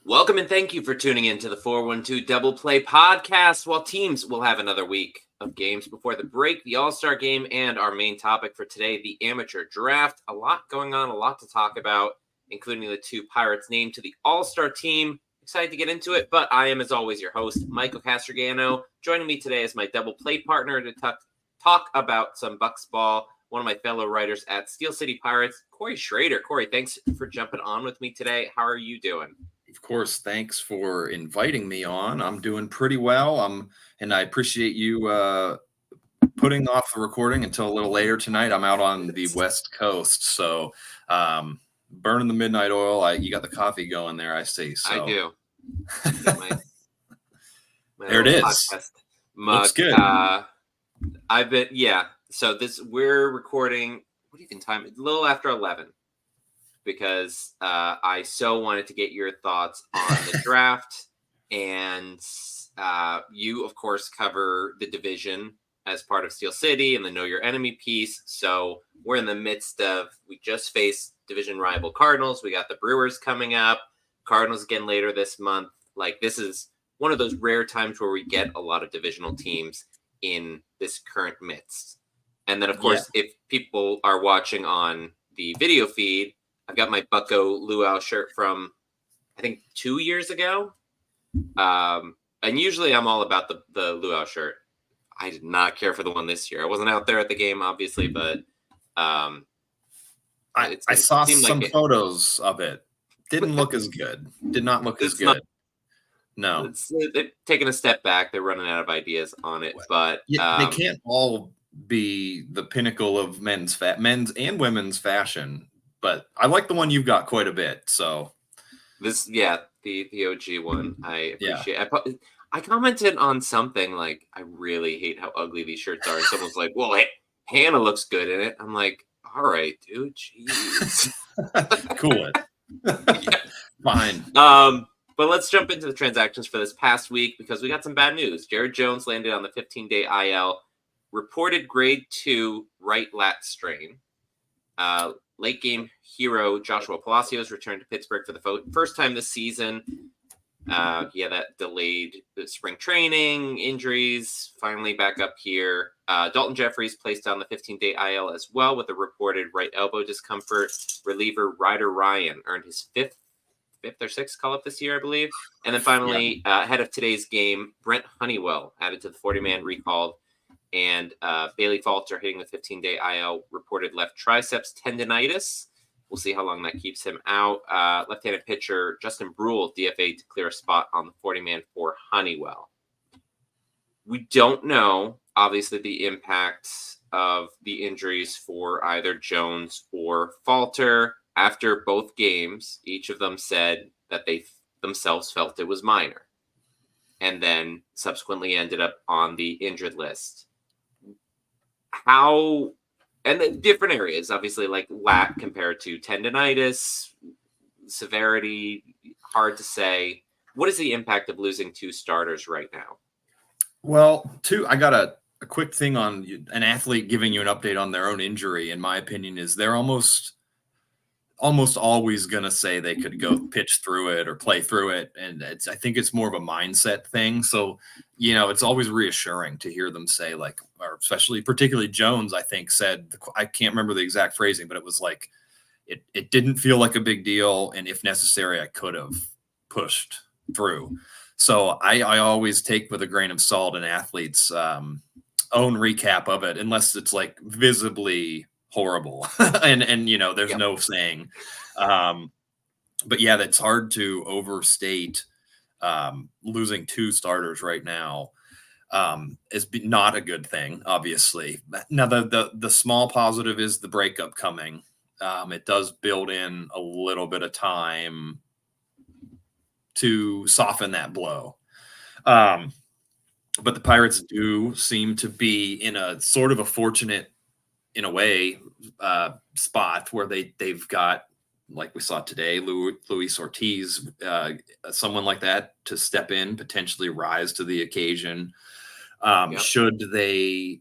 Welcome and thank you for tuning in to the 412 Double Play podcast. While teams will have another week of games before the break, the All-Star game, and our main topic for today, the amateur draft. A lot going on, a lot to talk about, including the two Pirates named to the All-Star team. Excited to get into it, but I am, as always, your host, Michael Castrogano. Joining me today is my double play partner to talk about some Bucks ball, one of my fellow writers at Steel City Pirates, Corey Shrader. Corey, thanks for jumping on with me today. How are you doing? Of course, thanks for inviting me on. I'm doing pretty well. And I appreciate you putting off the recording until a little later tonight. I'm out on the West Coast, so burning the midnight oil. You got the coffee going there, I see. So I do. My there it is. Podcast mug. Looks good. So we're recording. What do you think time? A little after 11. Because I so wanted to get your thoughts on the draft. And you, of course, cover the division as part of Steel City and the Know Your Enemy piece. So we're in the midst of, we just faced division rival Cardinals. We got the Brewers coming up. Cardinals again later this month. Like, this is one of those rare times where we get a lot of divisional teams in this current midst. And then, of course, if people are watching on the video feed, I've got my Bucko Luau shirt from, I think, 2 years ago. And usually I'm all about the Luau shirt. I did not care for the one this year. I wasn't out there at the game, obviously, but I saw some photos of it. Didn't look as good. Did not look as good. No. They're taking a step back. They're running out of ideas on it. But they can't all be the pinnacle of men's and women's fashion. But I like the one you've got quite a bit. So the OG one, I appreciate. Yeah. I commented on something like, I really hate how ugly these shirts are. And someone's like, well, Hannah looks good in it. I'm like, all right, dude, jeez. Cool it. Yeah. Fine. But let's jump into the transactions for this past week because we got some bad news. Jared Jones landed on the 15-day IL, reported grade 2 right lat strain. Late game hero Joshua Palacios returned to Pittsburgh for the first time this season. That delayed the spring training, injuries, finally back up here. Dalton Jeffries placed on the 15-day IL as well with a reported right elbow discomfort. Reliever Ryder Ryan earned his fifth or sixth call-up this year, I believe. And then finally, ahead of today's game, Brent Honeywell added to the 40-man recalled. And Bailey Falter hitting the 15-day IL reported left triceps tendonitis. We'll see how long that keeps him out. Left-handed pitcher Justin Brule DFA'd to clear a spot on the 40-man for Honeywell. We don't know, obviously, the impact of the injuries for either Jones or Falter. After both games, each of them said that they themselves felt it was minor. And then subsequently ended up on the injured list. How, and the different areas, obviously, like lat compared to tendonitis, severity, hard to say. What is the impact of losing two starters right now? Well, I got a quick thing on an athlete giving you an update on their own injury. In my opinion, is they're almost always going to say they could go pitch through it or play through it. And I think it's more of a mindset thing. So, it's always reassuring to hear them say, like, or particularly Jones, I think said, I can't remember the exact phrasing, but it was like, it didn't feel like a big deal. And if necessary, I could have pushed through. So I always take with a grain of salt an athlete's own recap of it, unless it's like visibly horrible and there's no saying, but that's hard to overstate. Losing two starters right now is not a good thing, obviously. Now the small positive is the breakup coming. It does build in a little bit of time to soften that blow, but the Pirates do seem to be in a sort of a fortunate, in a way, spot where they've got, like we saw today, Luis Ortiz, someone like that to step in, potentially rise to the occasion. Should they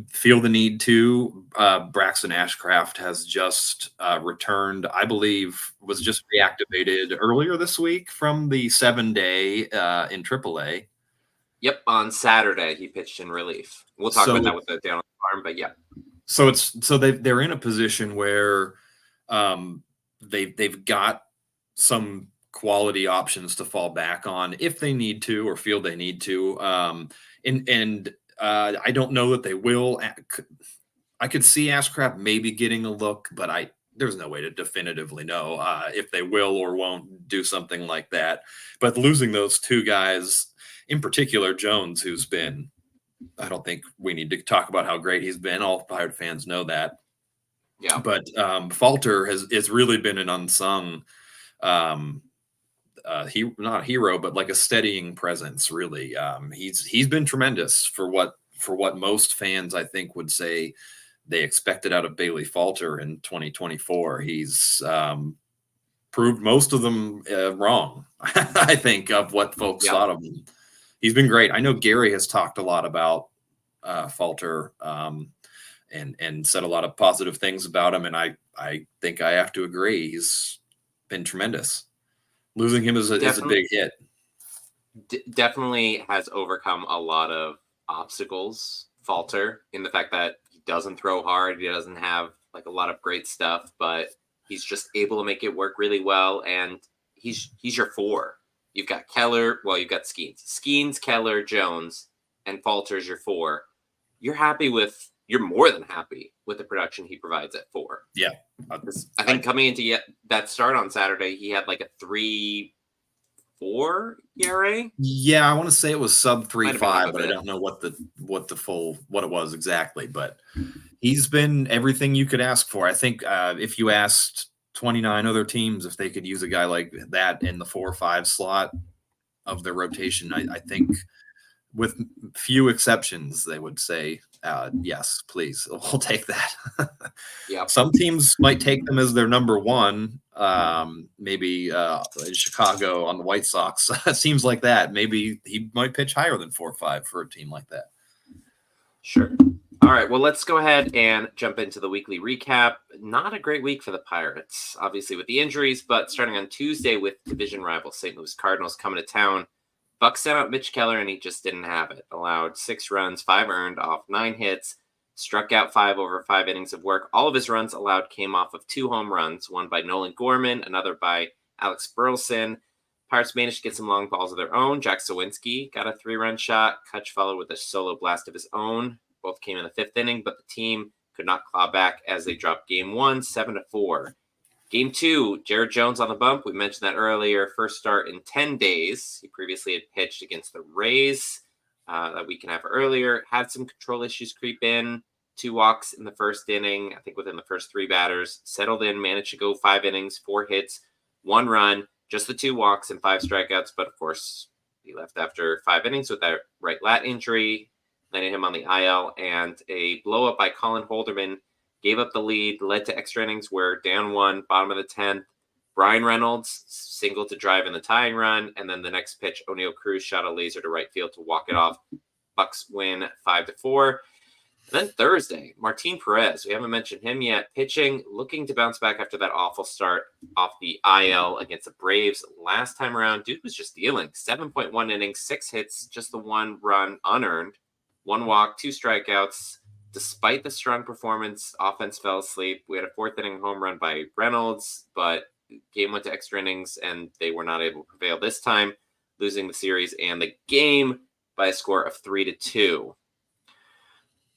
feel the need to. Braxton Ashcraft has just returned, I believe, was just reactivated earlier this week from the 7-day in AAA. Yep, on Saturday he pitched in relief. We'll talk about that with the down on the farm, but yeah. So they're in a position where they've got some quality options to fall back on if they need to or feel they need to. I don't know that they will. I could see Ashcraft maybe getting a look, but there's no way to definitively know if they will or won't do something like that. But losing those two guys, in particular Jones, who's been, I don't think we need to talk about how great he's been. All Pirate fans know that. Yeah. But Falter has really been an unsung, not a hero, but like a steadying presence. Really, he's been tremendous for what most fans, I think, would say they expected out of Bailey Falter in 2024. He's proved most of them wrong. I think of what folks thought of him. He's been great. I know Gary has talked a lot about Falter and said a lot of positive things about him, and I think I have to agree. He's been tremendous. Losing him is a big hit. Definitely has overcome a lot of obstacles, Falter, in the fact that he doesn't throw hard. He doesn't have like a lot of great stuff, but he's just able to make it work really well. And he's your 4. You've got Keller. Well, you've got Skenes, Keller, Jones, and Falter's your 4. You're more than happy with the production he provides at 4. Yeah. I think coming into that start on Saturday, he had like a 3.4 ERA. Yeah, I want to say it was sub 3.5, but I don't know what it was exactly. But he's been everything you could ask for. I think if you asked 29 other teams if they could use a guy like that in the 4 or 5 slot of their rotation, I think with few exceptions, they would say, yes, please, we'll take that. Yeah. Some teams might take them as their number 1. Maybe in Chicago on the White Sox. It seems like that. Maybe he might pitch higher than 4 or 5 for a team like that. Sure. All right, well, let's go ahead and jump into the weekly recap. Not a great week for the Pirates, obviously with the injuries, but starting on Tuesday with division rivals St. Louis Cardinals coming to town. Bucks sent out Mitch Keller, and he just didn't have it. Allowed 6 runs, 5 earned off 9 hits, struck out 5 over 5 innings of work. All of his runs allowed came off of 2 home runs, one by Nolan Gorman, another by Alex Burleson. Pirates managed to get some long balls of their own. Jack Sawinski got a 3-run shot. Kutch followed with a solo blast of his own. Both came in the 5th inning, but the team could not claw back as they dropped Game 1, 7-4. Game 2, Jared Jones on the bump. We mentioned that earlier. First start in 10 days. He previously had pitched against the Rays that week and a half earlier. Had some control issues creep in. 2 walks in the first inning, I think within the first 3 batters. Settled in, managed to go 5 innings, 4 hits, 1 run, just the 2 walks and 5 strikeouts. But, of course, he left after 5 innings with that right lat injury, landed him on the IL, and a blow-up by Colin Holderman gave up the lead, led to extra innings where down 1, bottom of the 10th. Bryan Reynolds single to drive in the tying run, and then the next pitch, O'Neal Cruz shot a laser to right field to walk it off. Bucks win 5-4. Then Thursday, Martin Perez, we haven't mentioned him yet, pitching, looking to bounce back after that awful start off the IL against the Braves. Last time around, dude was just dealing 7.1 innings, 6 hits, just the 1 run unearned, 1 walk, 2 strikeouts. Despite the strong performance, offense fell asleep. We had a 4th inning home run by Reynolds, but game went to extra innings, and they were not able to prevail this time, losing the series and the game by a score of 3-2.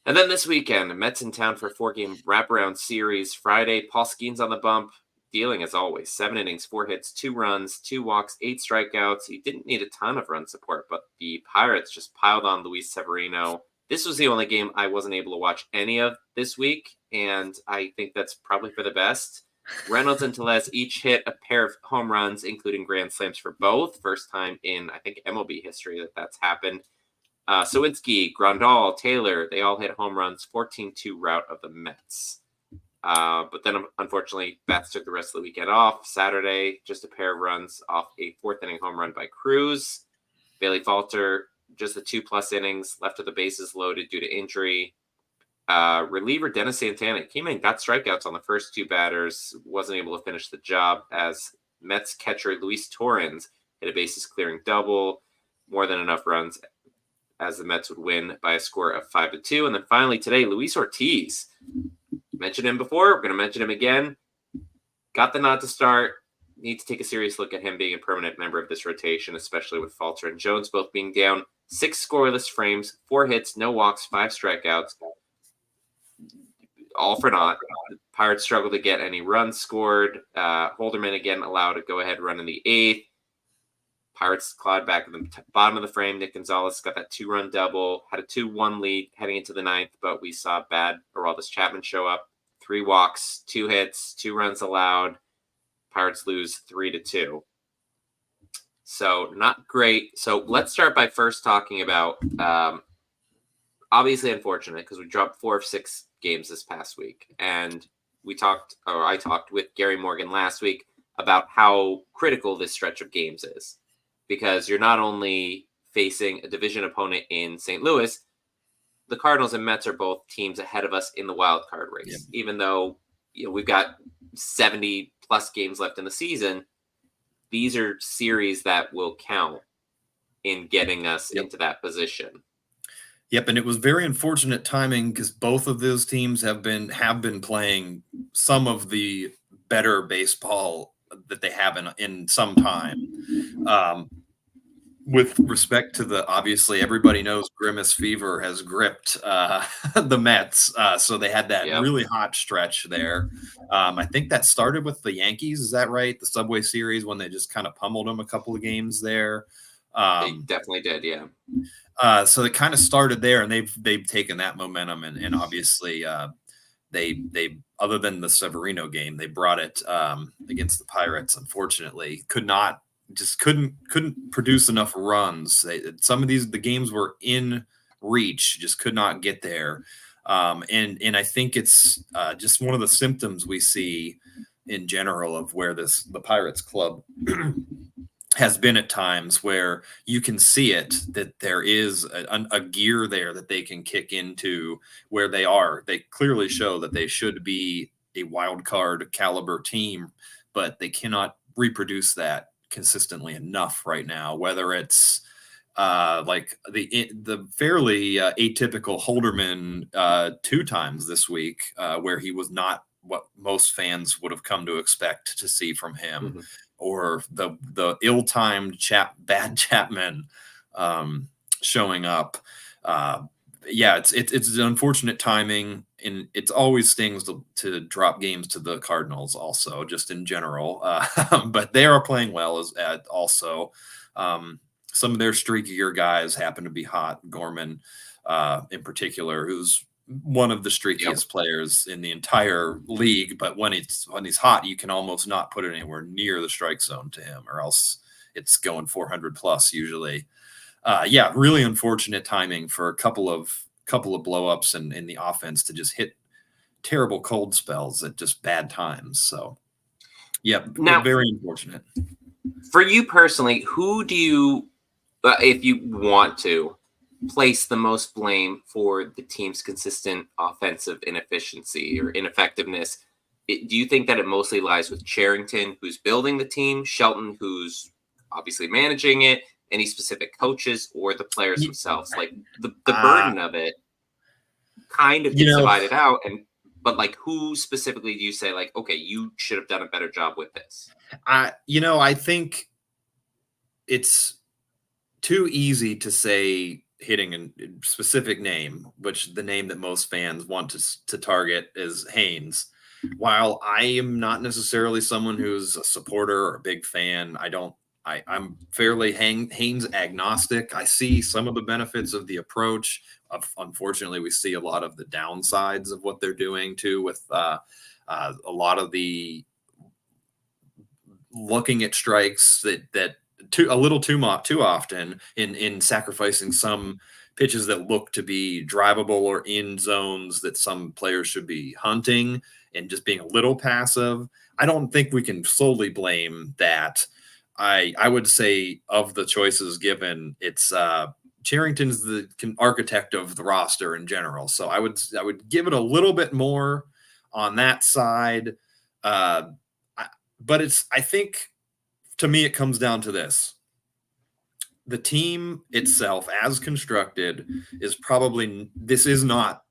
And then this weekend, Mets in town for a 4-game wraparound series. Friday, Paul Skenes on the bump, dealing as always. 7 innings, 4 hits, 2 runs, 2 walks, 8 strikeouts. He didn't need a ton of run support, but the Pirates just piled on Luis Severino. This was the only game I wasn't able to watch any of this week, and I think that's probably for the best. Reynolds and Tellez each hit a pair of home runs, including grand slams for both. First time in, I think, MLB history that's happened. Sawinski, Grandal, Taylor, they all hit home runs, 14-2 rout of the Mets. But then, unfortunately, Bats took the rest of the weekend off. Saturday, just a pair of runs off a 4th inning home run by Cruz. Bailey Falter just the 2+ innings, left with the bases loaded due to injury. Reliever Dennis Santana came in, got strikeouts on the first 2 batters, wasn't able to finish the job as Mets catcher Luis Torrens hit a bases clearing double, more than enough runs as the Mets would win by a score of 5-2. And then finally today, Luis Ortiz, mentioned him before, we're going to mention him again, got the nod to start. Need to take a serious look at him being a permanent member of this rotation, especially with Falter and Jones both being down. 6 scoreless frames, 4 hits, no walks, 5 strikeouts. All for naught. The Pirates struggled to get any runs scored. Holderman again allowed a go-ahead run in the 8th. Pirates clawed back at the bottom of the frame. Nick Gonzalez got that 2-run double, had a 2-1 lead heading into the 9th, but we saw bad Aroldis Chapman show up. 3 walks, 2 hits, 2 runs allowed. Pirates lose 3-2. So not great. So let's start by first talking about, obviously unfortunate because we dropped 4 of 6 games this past week. And I talked with Gary Morgan last week about how critical this stretch of games is. Because you're not only facing a division opponent in St. Louis, the Cardinals and Mets are both teams ahead of us in the wild card race. Yep. Even though we've got 70+ games left in the season, these are series that will count in getting us into that position. Yep, and it was very unfortunate timing because both of those teams have been playing some of the better baseball that they have in some time. With respect to obviously everybody knows Grimace fever has gripped the Mets. So they had that really hot stretch there. I think that started with the Yankees. Is that right? The Subway Series when they just kind of pummeled them a couple of games there. They definitely did. Yeah. So it kind of started there and they've taken that momentum and obviously they other than the Severino game, they brought it against the Pirates. Unfortunately, couldn't produce enough runs. Some of the games were in reach, just could not get there. And I think it's just one of the symptoms we see in general of where the Pirates club has been at times where you can see it, that there is a gear there that they can kick into where they are. They clearly show that they should be a wild card caliber team, but they cannot reproduce that consistently enough right now, whether it's like the fairly atypical Holderman 2 times this week where he was not what most fans would have come to expect to see from him. Mm-hmm. Or the ill-timed bad Chapman showing up. It's unfortunate timing, and it's always stings to drop games to the Cardinals also, just in general. But they are playing well also. Some of their streakier guys happen to be hot. Gorman in particular, who's one of the streakiest players in the entire league, but when he's hot, you can almost not put it anywhere near the strike zone to him, or else it's going 400 plus usually. Really unfortunate timing for a couple of blow-ups in the offense to just hit terrible cold spells at just bad times. So now, very unfortunate. For you personally, who do you, if you want to, place the most blame for the team's consistent offensive inefficiency or ineffectiveness? Do you think that it mostly lies with Cherington, who's building the team, Shelton, who's obviously managing it, any specific coaches, or the players themselves? Like the burden of it kind of gets divided out, but like who specifically do you say like, okay, you should have done a better job with this? I think it's too easy to say hitting a specific name, which the name that most fans want to target is Haynes. While I am not necessarily someone who's a supporter or a big fan, I'm fairly Haynes agnostic. I see some of the benefits of the approach. Unfortunately, we see a lot of the downsides of what they're doing too, with a lot of the looking at strikes that a little too often in sacrificing some pitches that look to be drivable or in zones that some players should be hunting and just being a little passive. I don't think we can solely blame that. I would say of the choices given, it's Charrington's the architect of the roster in general. So I would give it a little bit more on that side. But I think to me, it comes down to this. The team itself as constructed is this is not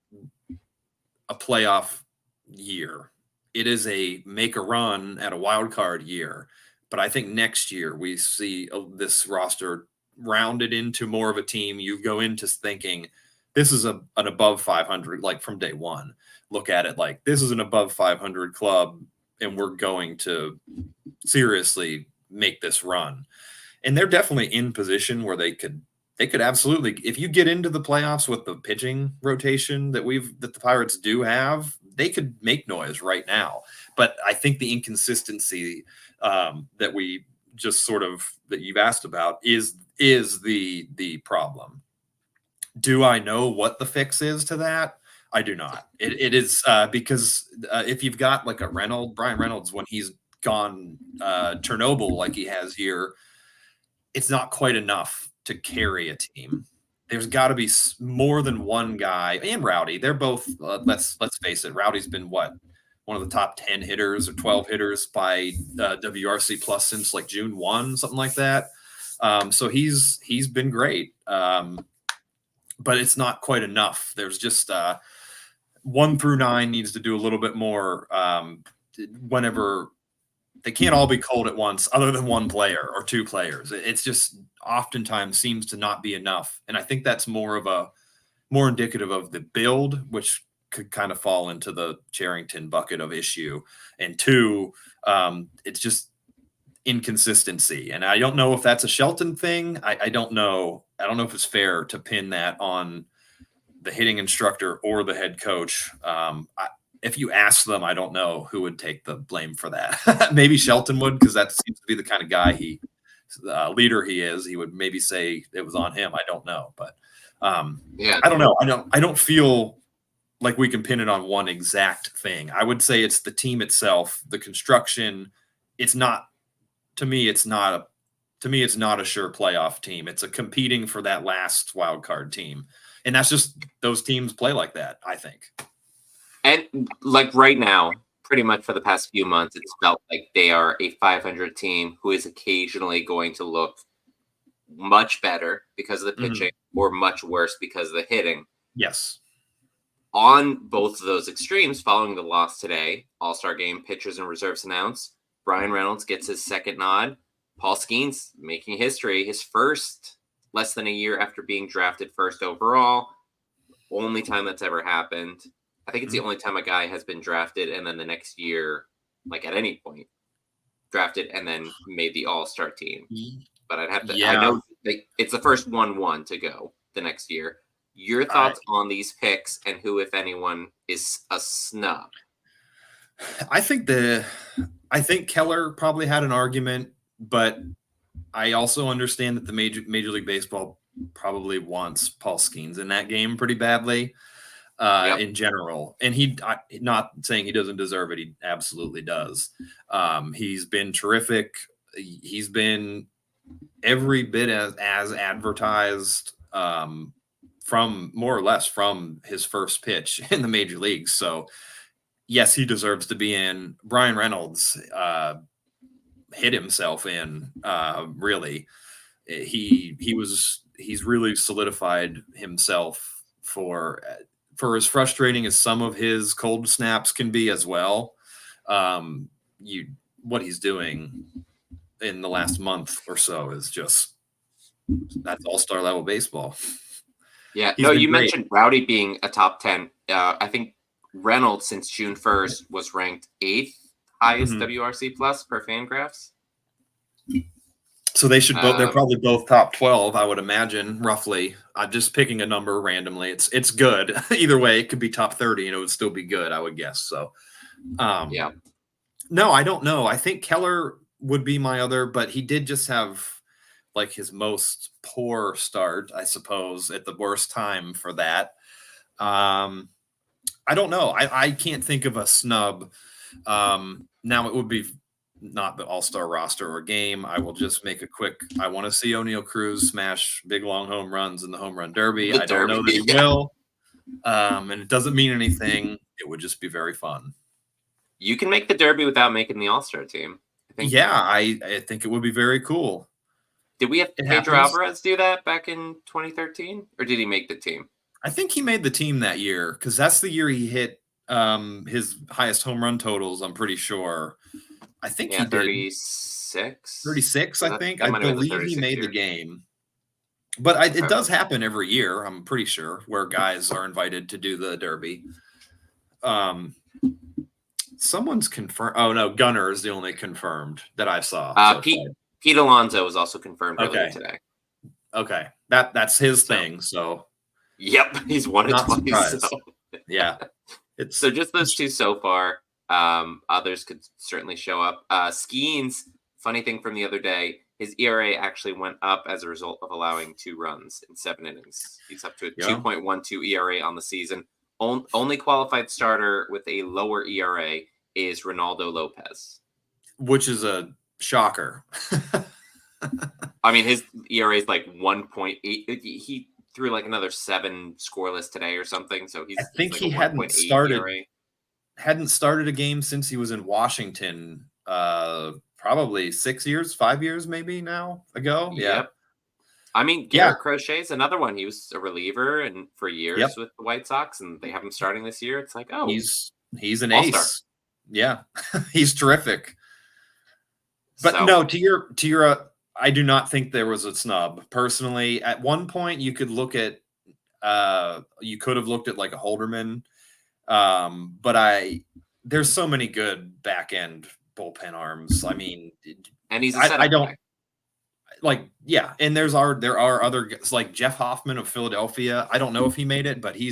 a playoff year. It is a make a run at a wild card year. But I think next year we see this roster rounded into more of a team. You go into thinking this is an above 500, like from day one. Look at it like this is an above 500 club, and we're going to seriously make this run. And they're definitely in position where they could absolutely, if you get into the playoffs with the pitching rotation that the Pirates do have, they could make noise right now. But I think the inconsistency that we just sort of that you've asked about is the problem. Do I know what the fix is to that? I do not. It is because if you've got like a Bryan Reynolds, when he's gone Chernobyl like he has here, it's not quite enough to carry a team. There's got to be more than one guy, and Rowdy. They're both. Let's face it. Rowdy's been one of the top 10 hitters or 12 hitters by WRC plus since like June 1, something like that. So he's been great, but it's not quite enough. There's just 1 through 9 needs to do a little bit more. Whenever they can't all be cold at once, other than one player or 2 players. It's just oftentimes seems to not be enough. And I think that's more indicative of the build, which could kind of fall into the Charrington bucket of issue. And 2, it's just inconsistency. And I don't know if that's a Shelton thing. I don't know. I don't know if it's fair to pin that on the hitting instructor or the head coach. If you ask them, I don't know who would take the blame for that. Maybe Shelton would, because that seems to be the kind of guy leader he is. He would maybe say it was on him. I don't know, but yeah, I don't know. I don't feel like we can pin it on one exact thing. I would say it's the team itself, the construction. It's not, to me, it's not a sure playoff team. It's a competing for that last wild card team. And that's just, those teams play like that, I think. And like right now, pretty much for the past few months, it's felt like they are a 500 team who is occasionally going to look much better because of the pitching or much worse because of the hitting. Yes. On both of those extremes, following the loss today, All-Star game, pitchers and reserves announced, Bryan Reynolds gets his second nod. Paul Skenes making history, his first less than a year after being drafted first overall. Only time that's ever happened. I think it's the only time a guy has been drafted and then the next year, like at any point, drafted and then made the All-Star team. But I'd have to, I know it's the first 1-1 to go the next year. Your thoughts on these picks and who, if anyone, is a snub? I think Keller probably had an argument, but I also understand that the Major League Baseball probably wants Paul Skenes in that game pretty badly. In general, and not saying he doesn't deserve it. He absolutely does. He's been terrific. He's been every bit as advertised from more or less from his first pitch in the major leagues. So yes, he deserves to be in. Bryan Reynolds hit himself in really. He's really solidified himself for as frustrating as some of his cold snaps can be as well. What he's doing in the last month or so is just, that's all-star level baseball. Yeah. You mentioned Rowdy being a top 10. I think Reynolds since June 1st was ranked 8th highest WRC plus per Fangraphs. So they should both. They're probably both top 12, I would imagine, roughly. I'm just picking a number randomly. It's good either way. It could be top 30, and it would still be good, I would guess. So, yeah. No, I don't know. I think Keller would be my other, but he did just have like his most poor start, I suppose, at the worst time for that. I don't know. I can't think of a snub. Now it would be not the all-star roster or game, I will just make a quick. I want to see O'Neal Cruz smash big long home runs in the home run derby. The I don't know derby, that he will, and it doesn't mean anything. It would just be very fun. You can make the derby without making the all-star team. I think. Yeah, I think it would be very cool. Did we have It Pedro happens. Alvarez do that back in 2013, or did he make the team? I think he made the team that year because that's the year he hit his highest home run totals. I'm pretty sure. I think Yeah, he did 36. 36. So I think that I might have been the believe he 36 made the year. game. But it Okay. does happen every year. I'm pretty sure where guys are invited to do the derby. Someone's confirmed. Oh no, Gunner is the only confirmed that I saw. So Pete Alonso was also confirmed earlier okay, today. okay, that's his thing. So yep, he's won it not twice. surprised. So. Yeah, it's So just those two so far. Others could certainly show up. Skenes, funny thing from the other day, his ERA actually went up as a result of allowing 2 runs in 7 innings. He's up to a 2.12 ERA on the season. Only qualified starter with a lower ERA is Ronaldo Lopez, which is a shocker. I mean, his ERA is like 1.8. He threw like another 7 scoreless today or something. So I think like he hadn't started a game since he was in Washington. Probably 6 years, 5 years, maybe now ago. Yeah. Yep. I mean, Garrett Crochet's another one. He was a reliever and for years with the White Sox, and they have him starting this year. It's like, oh, he's an all-star. ace. Yeah, he's terrific. But no, to your, I do not think there was a snub. Personally, at one point you could look at, you could have looked at like a Holderman, but there's so many good back end bullpen arms. I mean, and he's I don't. Guy. Like, yeah, and there are other guys like Jeff Hoffman of Philadelphia. I don't know if he made it, but he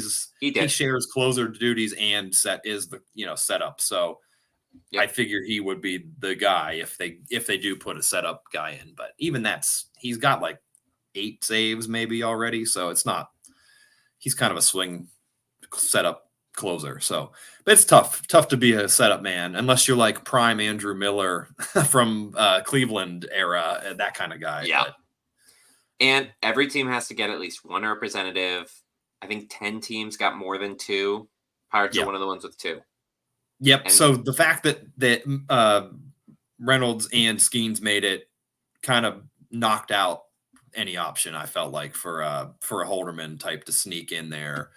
shares closer duties and setup. So I figure he would be the guy if they do put a setup guy in. But even he's got like 8 saves maybe already, so he's kind of a swing setup closer. So, but it's tough to be a setup man unless you're like prime Andrew Miller from Cleveland era, that kind of guy. Yeah. And every team has to get at least 1 representative. I think 10 teams got more than 2. Pirates are one of the ones with 2. Yep. And so the fact that Reynolds and Skenes made it kind of knocked out any option, I felt like, for a Holderman type to sneak in there.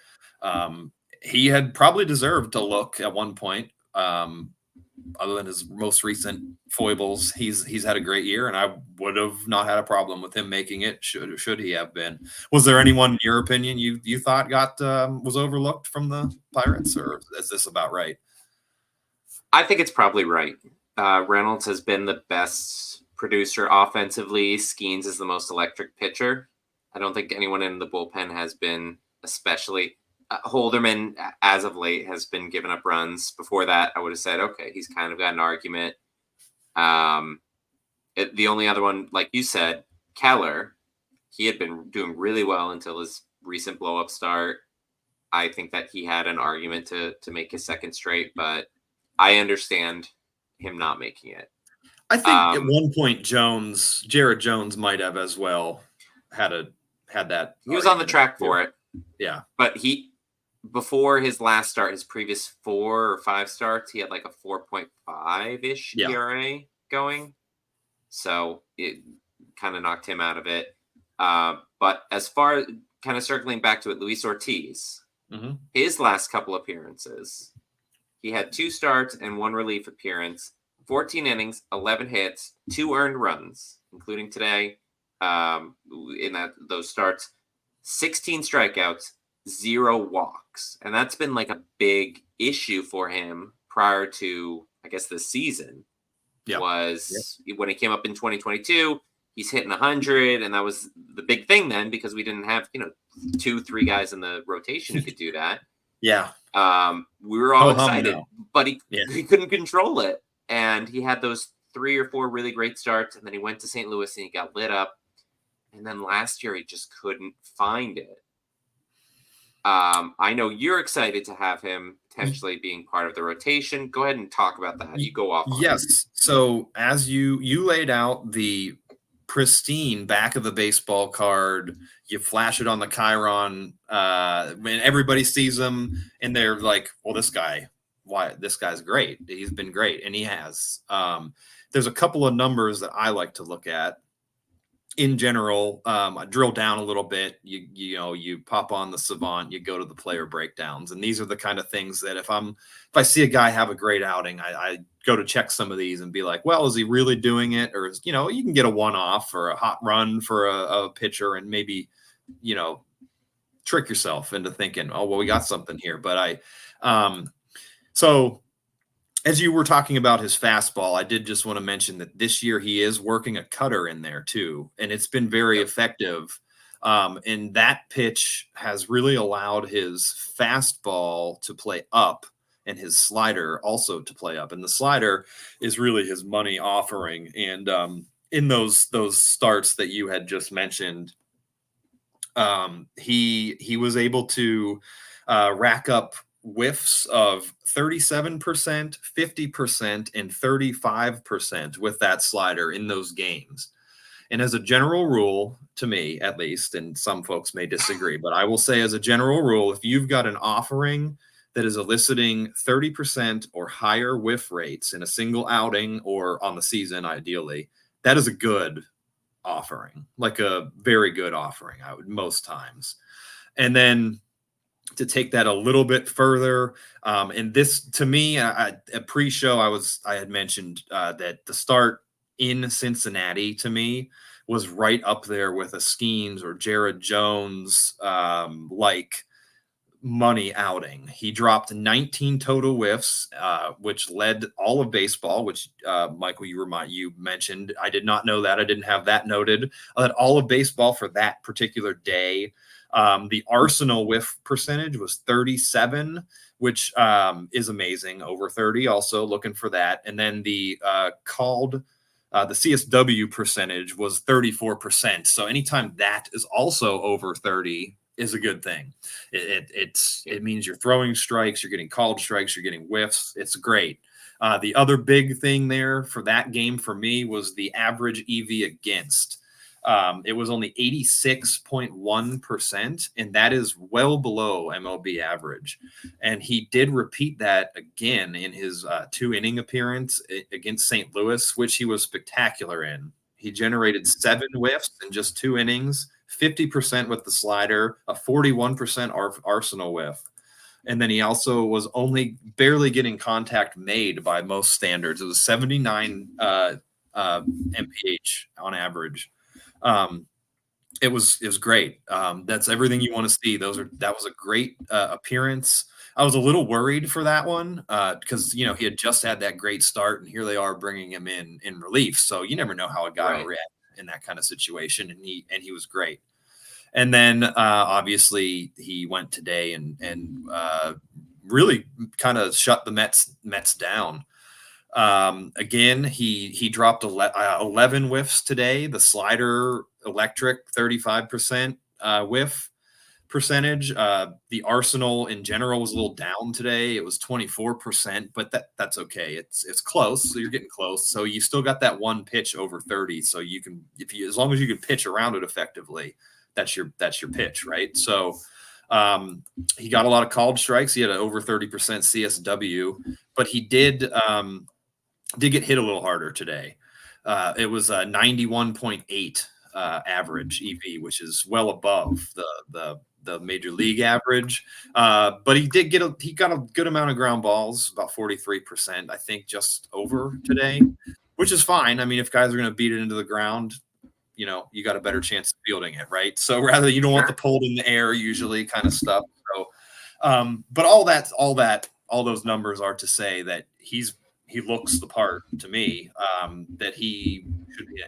He had probably deserved to look at one point. Other than his most recent foibles, he's had a great year, and I would have not had a problem with him making it. Should he have been? Was there anyone, in your opinion, you thought was overlooked from the Pirates, or is this about right? I think it's probably right. Reynolds has been the best producer offensively. Skenes is the most electric pitcher. I don't think anyone in the bullpen has been especially. Holderman, as of late, has been giving up runs. Before that, I would have said, okay, he's kind of got an argument. The only other one, like you said, Keller, he had been doing really well until his recent blow-up start. I think that he had an argument to make his second straight, but I understand him not making it. I think at one point Jared Jones might have as well had that. He was on the track for it. Yeah. But before his last start, his previous 4 or 5 starts, he had like a 4.5-ish ERA going. So it kind of knocked him out of it. But as far as kind of circling back to it, Luis Ortiz, his last couple appearances, he had 2 starts and 1 relief appearance, 14 innings, 11 hits, 2 earned runs, including today in those starts, 16 strikeouts, 0 walks. And that's been like a big issue for him prior to, I guess, this season. When he came up in 2022, he's hitting 100, and that was the big thing then because we didn't have 2-3 guys in the rotation who could do that. Yeah. We were all excited, but he couldn't control it. And he had those 3 or 4 really great starts, and then he went to St. Louis and he got lit up. And then last year he just couldn't find it. I know you're excited to have him potentially being part of the rotation. Go ahead and talk about that. You go off on it. Yes. So as you laid out the pristine back of the baseball card, you flash it on the Chiron, when everybody sees them and they're like, well, this guy's great. He's been great. And he has. There's a couple of numbers that I like to look at. In general, I drill down a little bit. You pop on the Savant, you go to the player breakdowns, and these are the kind of things that if I see a guy have a great outing, I go to check some of these and be like, well, is he really doing it, or you can get a one-off or a hot run for a pitcher, and maybe trick yourself into thinking, oh well, we got something here. But so. As you were talking about his fastball, I did just want to mention that this year he is working a cutter in there too, and it's been very effective. And that pitch has really allowed his fastball to play up and his slider also to play up. And the slider is really his money offering. And in those starts that you had just mentioned, he was able to rack up whiffs of 37%, 50%, and 35% with that slider in those games. And as a general rule, to me at least, and some folks may disagree, but I will say as a general rule, if you've got an offering that is eliciting 30% or higher whiff rates in a single outing or on the season, ideally, that is a good offering, like a very good offering, I would most times. And then to take that a little bit further, and this to me, a pre-show, I had mentioned that the start in Cincinnati to me was right up there with a Skenes or Jared Jones like money outing. He dropped 19 total whiffs, which led all of baseball, which Michael, you mentioned. I did not know that. I didn't have that noted. I led all of baseball for that particular day. The Arsenal whiff percentage was 37, which is amazing, over 30. Also looking for that. And then the CSW percentage was 34%. So anytime that is also over 30 is a good thing. It means you're throwing strikes, you're getting called strikes, you're getting whiffs. It's great. The other big thing there for that game for me was the average EV against. It was only 86.1%, and that is well below MLB average. And he did repeat that again in his 2-inning appearance against St. Louis, which he was spectacular in. He generated 7 whiffs in just 2 innings, 50% with the slider, a 41% Arsenal whiff. And then he also was only barely getting contact made by most standards. It was 79 mph on average. It was great. That's everything you want to see. That was a great appearance. I was a little worried for that one because he had just had that great start, and here they are bringing him in relief. So you never know how a guy will react in that kind of situation, and he was great. And then obviously he went today and really kind of shut the Mets down. Again, he dropped 11 whiffs today. The slider electric 35% whiff percentage. The Arsenal in general was a little down today. It was 24%, but that's okay. It's close. So you're getting close. So you still got that one pitch over 30. So you can, as long as you can pitch around it effectively, that's your pitch, right? So he got a lot of called strikes. He had an over 30% CSW, but he did get hit a little harder today. It was a 91.8 average EV, which is well above the major league average. But he got a good amount of ground balls, about 43%, I think, just over today, which is fine. I mean, if guys are going to beat it into the ground, you got a better chance of fielding it, right? So rather, you don't want the pulled in the air usually kind of stuff. So, but all those numbers are to say that he looks the part to me, that he should be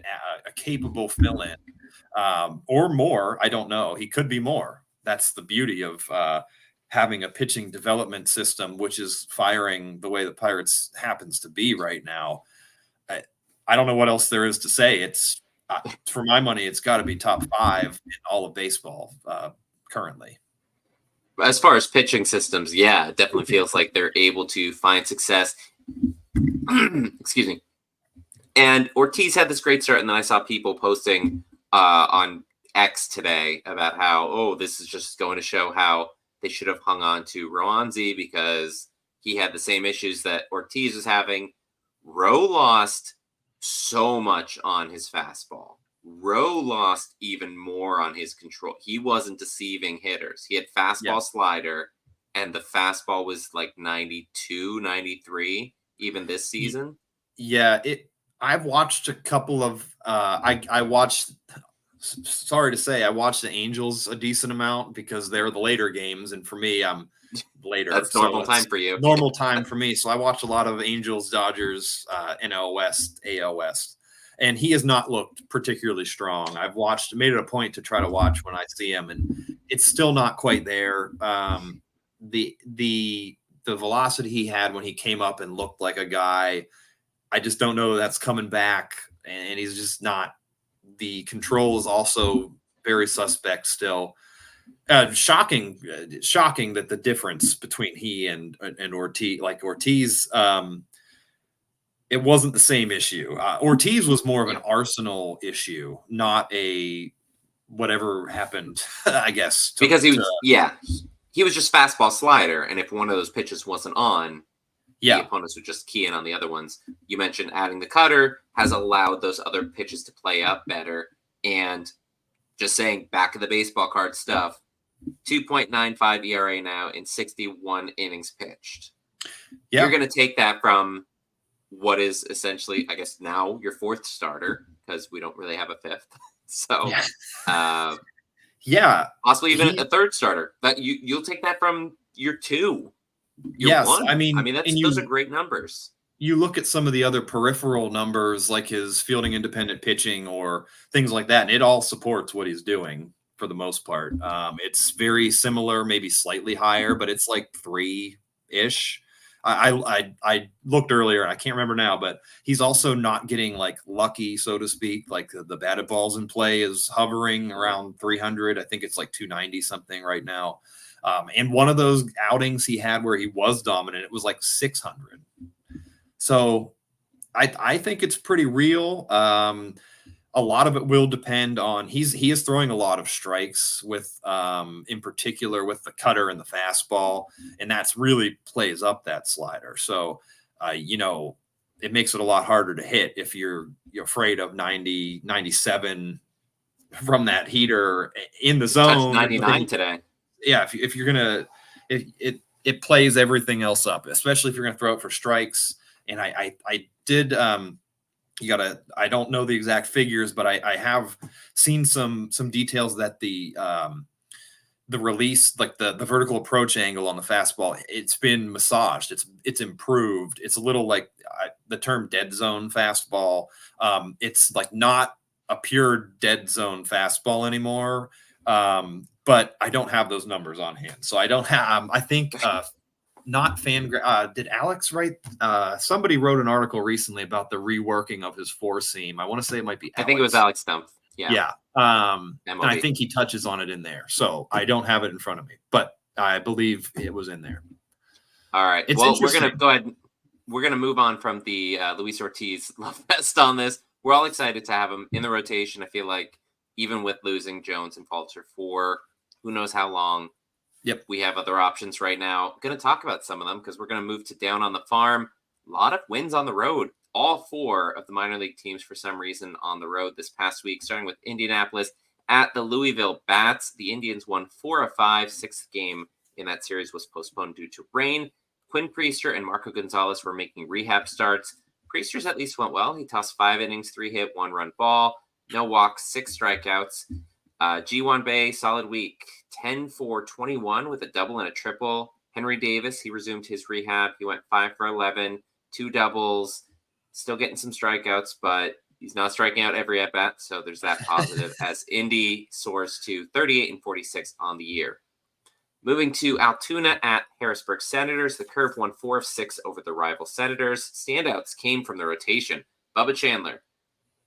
a capable fill-in or more. I don't know. He could be more. That's the beauty of having a pitching development system, which is firing the way the Pirates happens to be right now. I don't know what else there is to say. It's for my money, it's got to be top 5 in all of baseball currently. As far as pitching systems, yeah, it definitely feels like they're able to find success. Excuse me. And Ortiz had this great start, and then I saw people posting on X today about how, oh, this is just going to show how they should have hung on to Roanzi because he had the same issues that Ortiz was having. Rowe lost so much on his fastball. Rowe lost even more on his control. He wasn't deceiving hitters. He had fastball slider, and the fastball was like 92, 93, even this season. Yeah, I've watched a couple of I watched, sorry to say, I watched the Angels a decent amount because they're the later games, and for me, I'm later. That's normal time for you. Normal time for me. So I watched a lot of Angels, Dodgers, NL West, AL West, and he has not looked particularly strong. I've made it a point to try to watch when I see him, and it's still not quite there. The velocity he had when he came up and looked like a guy, I just don't know that's coming back, and he's just not. The control is also very suspect still. Shocking that the difference between he and Ortiz, it wasn't the same issue. Ortiz was more of an arsenal issue, not a whatever happened, I guess. Because he was just fastball slider, and if one of those pitches wasn't on, the opponents would just key in on the other ones. You mentioned adding the cutter has allowed those other pitches to play up better. And just saying back of the baseball card stuff, 2.95 ERA now in 61 innings pitched. Yeah. You're going to take that from what is essentially, I guess, now your fourth starter, because we don't really have a fifth. So, possibly even a third starter. But you'll take that from your two. One. I mean, those are great numbers. You look at some of the other peripheral numbers, like his fielding independent pitching or things like that, and it all supports what he's doing for the most part. It's very similar, maybe slightly higher, but it's like 3-ish. I looked earlier, and I can't remember now, but he's also not getting like lucky, so to speak. Like the batted balls in play is hovering around 300. I think it's like 290 something right now. And one of those outings he had where he was dominant, it was like 600. So I think it's pretty real. A lot of it will depend on he is throwing a lot of strikes with in particular with the cutter and the fastball, and that's really plays up that slider. So it makes it a lot harder to hit if you're afraid of 90, 97 from that heater in the zone. 99 today. Yeah, if you're gonna, it plays everything else up, especially if you're gonna throw it for strikes. And I did. I don't know the exact figures, but I have seen some details that the release, like the vertical approach angle on the fastball, it's been massaged. It's improved. It's a little like the term dead zone fastball. It's like not a pure dead zone fastball anymore. But I don't have those numbers on hand. So I don't have, I think, not did Alex write, somebody wrote an article recently about the reworking of his four seam. I want to say it might be Alex. I think it was Alex Stumpf. Yeah. Yeah. And I think he touches on it in there. So I don't have it in front of me, but I believe it was in there. All right. Well, we're going to go ahead. We're going to move on from the Luis Ortiz love fest on this. We're all excited to have him in the rotation. I feel like even with losing Jones and Falter for who knows how long. Yep. We have other options right now. Going to talk about some of them because we're going to move to Down on the Farm. A lot of wins on the road. All four of the minor league teams for some reason on the road this past week, starting with Indianapolis at the Louisville Bats. The Indians won 4 of 5. Sixth game in that series was postponed due to rain. Quinn Priester and Marco Gonzalez were making rehab starts. Priester's at least went well. He tossed 5 innings, 3 hit, 1 run ball, no walks, 6 strikeouts. G1 Bay, solid week, 10 for 21 with a double and a triple. Henry Davis, he resumed his rehab. He went 5 for 11, 2 doubles, still getting some strikeouts, but he's not striking out every at bat. So there's that positive as Indy soars to 38 and 46 on the year. Moving to Altoona at Harrisburg Senators, the Curve won 4 of 6 over the rival Senators. Standouts came from the rotation. Bubba Chandler,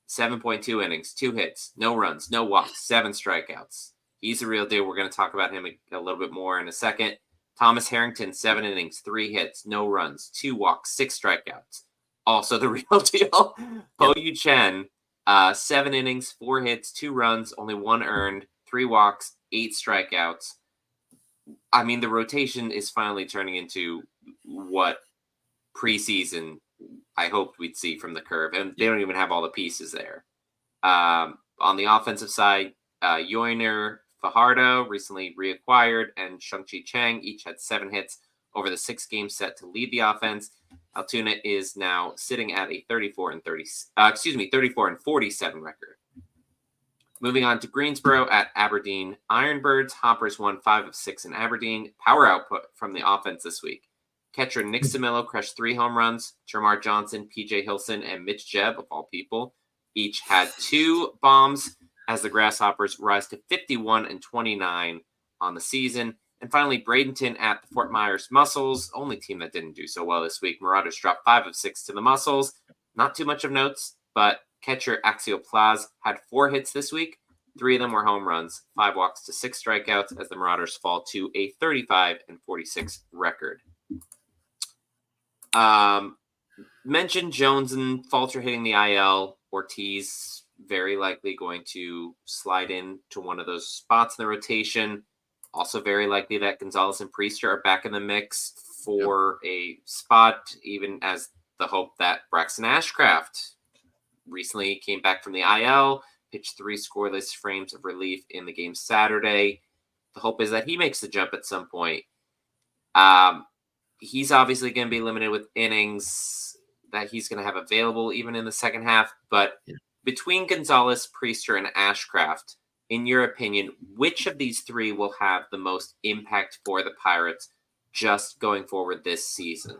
7.2 innings, 2 hits, no runs, no walks, 7 strikeouts. He's the real deal. We're going to talk about him a little bit more in a second. Thomas Harrington, 7 innings, 3 hits, no runs, 2 walks, 6 strikeouts. Also the real deal. Po Yu Chen, 7 innings, 4 hits, 2 runs, only 1 earned, 3 walks, 8 strikeouts. I mean, the rotation is finally turning into what preseason I hoped we'd see from the Curve, and they don't even have all the pieces there. On the offensive side, Yoiner Fajardo, recently reacquired, and Shang-Chi Chang each had 7 hits over the 6 games set to lead the offense. Altoona is now sitting at a 34 and 47 record. Moving on to Greensboro at Aberdeen Ironbirds. Hoppers won 5 of 6 in Aberdeen. Power output from the offense this week. Catcher Nick Samillo crushed 3 home runs. Jermar Johnson, PJ Hilson, and Mitch Jebb, of all people, each had 2 bombs as the Grasshoppers rise to 51 and 29 on the season. And finally, Bradenton at the Fort Myers Mussels, only team that didn't do so well this week. Marauders dropped 5 of 6 to the Mussels. Not too much of notes, but catcher Axel Plaz had 4 hits this week. 3 of them were home runs, 5 walks to 6 strikeouts as the Marauders fall to a 35 and 46 record. Mentioned Jones and Falter hitting the IL. Ortiz very likely going to slide in to one of those spots in the rotation. Also very likely that Gonzalez and Priester are back in the mix for a spot, even as the hope that Braxton Ashcraft recently came back from the IL, pitched 3 scoreless frames of relief in the game Saturday. The hope is that he makes the jump at some point. He's obviously going to be limited with innings that he's going to have available even in the second half. But between Gonzalez, Priester, and Ashcraft, in your opinion, which of these 3 will have the most impact for the Pirates just going forward this season?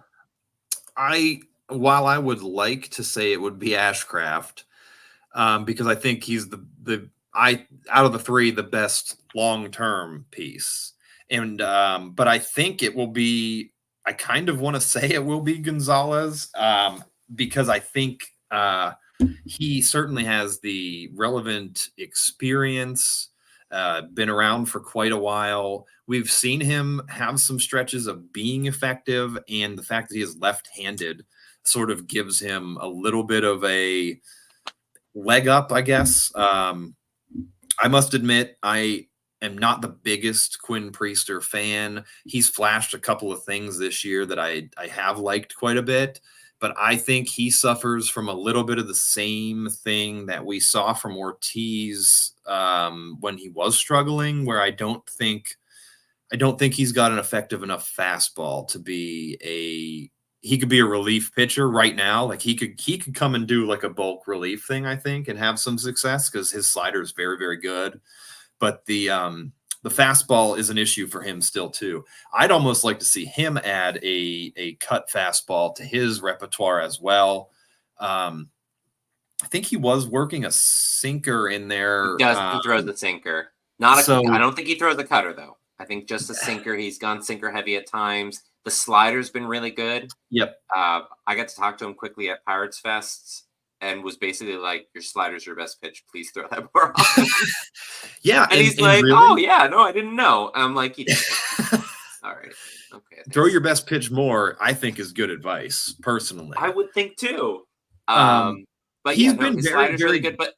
While I would like to say it would be Ashcraft, because I think he's out of the 3 the best long-term piece, and but I think it will be. I kind of want to say it will be Gonzalez, because I think he certainly has the relevant experience, been around for quite a while. We've seen him have some stretches of being effective, and the fact that he is left-handed sort of gives him a little bit of a leg up, I guess. I must admit, I am not the biggest Quinn Priester fan. He's flashed a couple of things this year that I have liked quite a bit, but I think he suffers from a little bit of the same thing that we saw from Ortiz when he was struggling, where I don't think he's got an effective enough fastball to be he could be a relief pitcher right now. Like he could come and do like a bulk relief thing, I think, and have some success because his slider is very, very good. But the fastball is an issue for him still too. I'd almost like to see him add a cut fastball to his repertoire as well. I think he was working a sinker in there. He throws the sinker. I don't think he throws a cutter though. I think just a sinker. He's gone sinker heavy at times. The slider's been really good. Yep. I got to talk to him quickly at Pirates Fest and was basically like, your slider's your best pitch. Please throw that more often. Yeah. And he's like, really? Oh, yeah, no, I didn't know. I'm like, all right. Okay. Throw your best pitch more, I think, is good advice, personally. I would think too. But he's been his slider's really good. But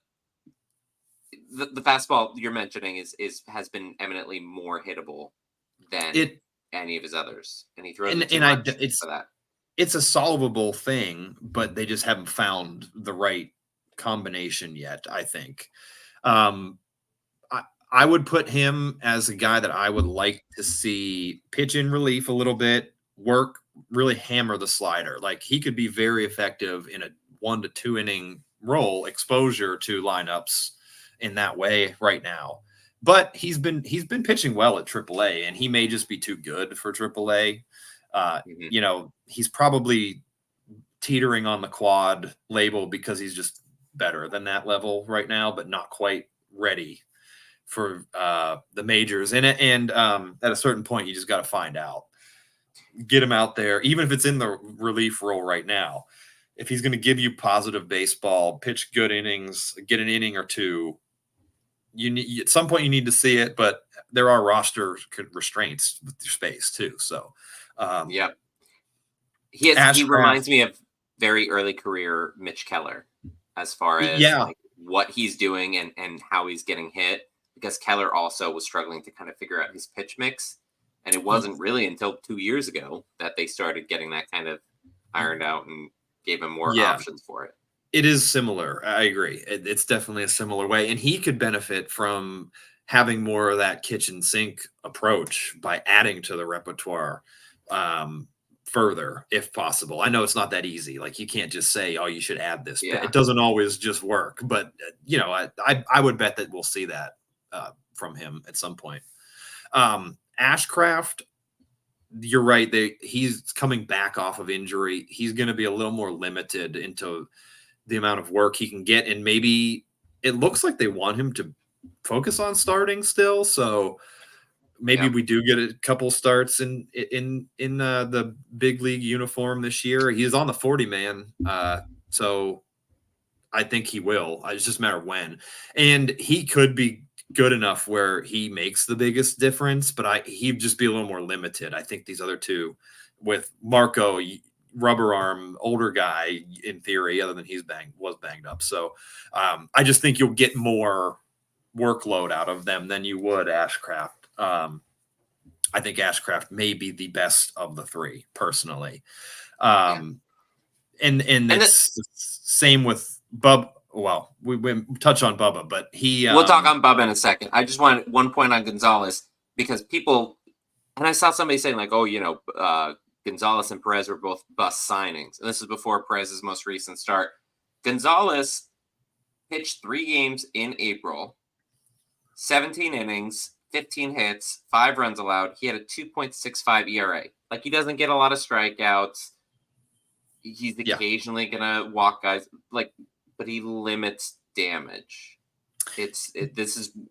the fastball you're mentioning has been eminently more hittable than any of his others, and he throws for that. It's a solvable thing, but they just haven't found the right combination yet, I think. I would put him as a guy that I would like to see pitch in relief a little bit, work, really hammer the slider. Like he could be very effective in a 1 to 2 inning role, exposure to lineups in that way right now. But he's been pitching well at AAA, and he may just be too good for AAA. You know, he's probably teetering on the quad label because he's just better than that level right now, but not quite ready for the majors. And at a certain point, you just got to find out. Get him out there, even if it's in the relief role right now. If he's going to give you positive baseball, pitch good innings, get an inning or 2, at some point you need to see it, but there are roster restraints with your space too. So, yep. He Ashcraft, reminds me of very early career Mitch Keller as far as yeah, like what he's doing and how he's getting hit, because Keller also was struggling to kind of figure out his pitch mix. And it wasn't really until 2 years ago that they started getting that kind of ironed out and gave him more yeah. options for it. It is similar. I agree. It's definitely a similar way. And he could benefit from having more of that kitchen sink approach by adding to the repertoire further, if possible. I know it's not that easy. Like, you can't just say, oh, you should add this. Yeah. It doesn't always just work. But, I would bet that we'll see that from him at some point. Ashcraft, you're right. He's coming back off of injury. He's going to be a little more limited into the amount of work he can get, and maybe it looks like they want him to focus on starting still. So maybe we do get a couple starts in the big league uniform this year. He's on the 40-man, so I think he will. It's just a matter of when, and he could be good enough where he makes the bigged difference, but he'd just be a little more limited. I think these other two, with Marco, rubber arm, older guy in theory, other than was banged up. So I just think you'll get more workload out of them than you would Ashcraft. I think Ashcraft may be the best of the three, personally. And it's the same with Bub. Well, we touch on Bubba, but we'll talk on Bubba in a second. I just want one point on Gonzalez, because people, and I saw somebody saying like, oh, Gonzalez and Perez were both bust signings. And this is before Perez's most recent start. Gonzalez pitched 3 games in April, 17 innings, 15 hits, 5 runs allowed. He had a 2.65 ERA. Like, he doesn't get a lot of strikeouts. He's occasionally going to walk guys, but he limits damage. If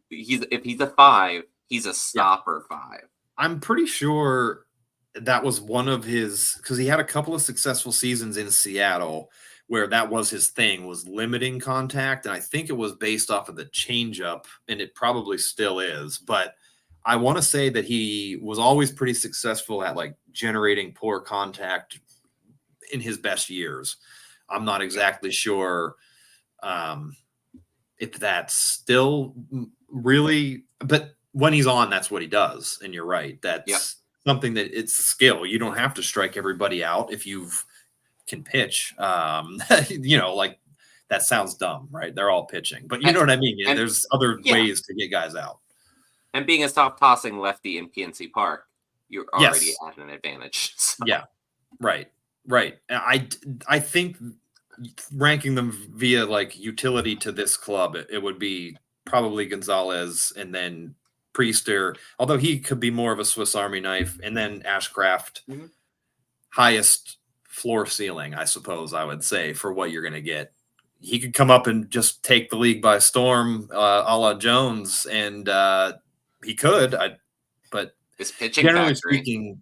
he's a 5, he's a stopper 5. I'm pretty sure that was one of his, because he had a couple of successful seasons in Seattle where that was his thing, was limiting contact. And I think it was based off of the changeup, and it probably still is. But I want to say that he was always pretty successful at like generating poor contact in his best years. I'm not exactly sure if that's still really, but when he's on, that's what he does. And you're right. That's something that it's a skill. You don't have to strike everybody out if you can pitch. Like, that sounds dumb, right? They're all pitching, but you know what I mean? There's other ways to get guys out. And being a soft tossing lefty in PNC Park, you're already at an advantage. So. Yeah. Right. I think ranking them via like utility to this club, it would be probably Gonzalez and then Priester, although he could be more of a Swiss Army knife, and then Ashcraft, highest floor ceiling, I suppose I would say, for what you're going to get. He could come up and just take the league by storm, a la Jones, and he could. But his pitching, generally speaking,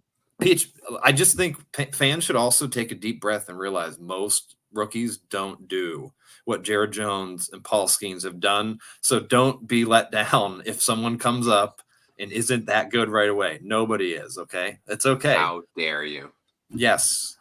I just think fans should also take a deep breath and realize most rookies don't do what Jared Jones and Paul Skenes have done. So don't be let down if someone comes up and isn't that good right away. Nobody is, okay? It's okay. How dare you? Yes.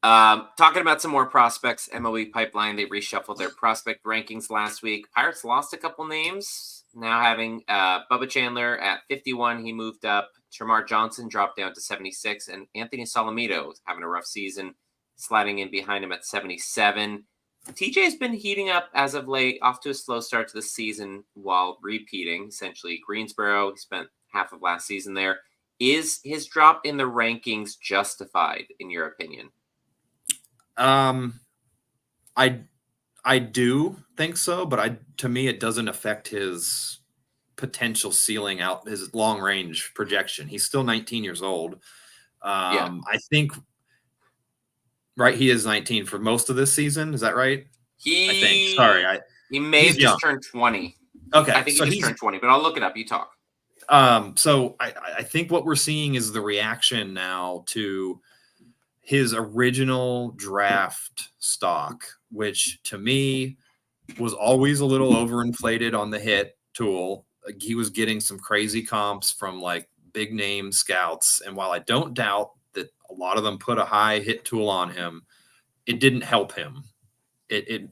Talking about some more prospects, MLB Pipeline, they reshuffled their prospect rankings last week. Pirates lost a couple names. Now having Bubba Chandler at 51, he moved up. Tremar Johnson dropped down to 76, and Anthony Solomito is having a rough season, sliding in behind him at 77. TJ's been heating up as of late, off to a slow start to the season while repeating, essentially, Greensboro. He spent half of last season there. Is his drop in the rankings justified, in your opinion? I do think so, but to me, it doesn't affect his potential ceiling out, his long range projection. He's still 19 years old. I think, right, he is 19 for most of this season. Is that right? I think. Sorry, he may have just turned 20. Okay, I think he just turned 20, but I'll look it up. You talk. So I think what we're seeing is the reaction now to his original draft stock, which to me was always a little overinflated on the hit tool. He was getting some crazy comps from like big name scouts. And while I don't doubt that a lot of them put a high hit tool on him, it didn't help him. It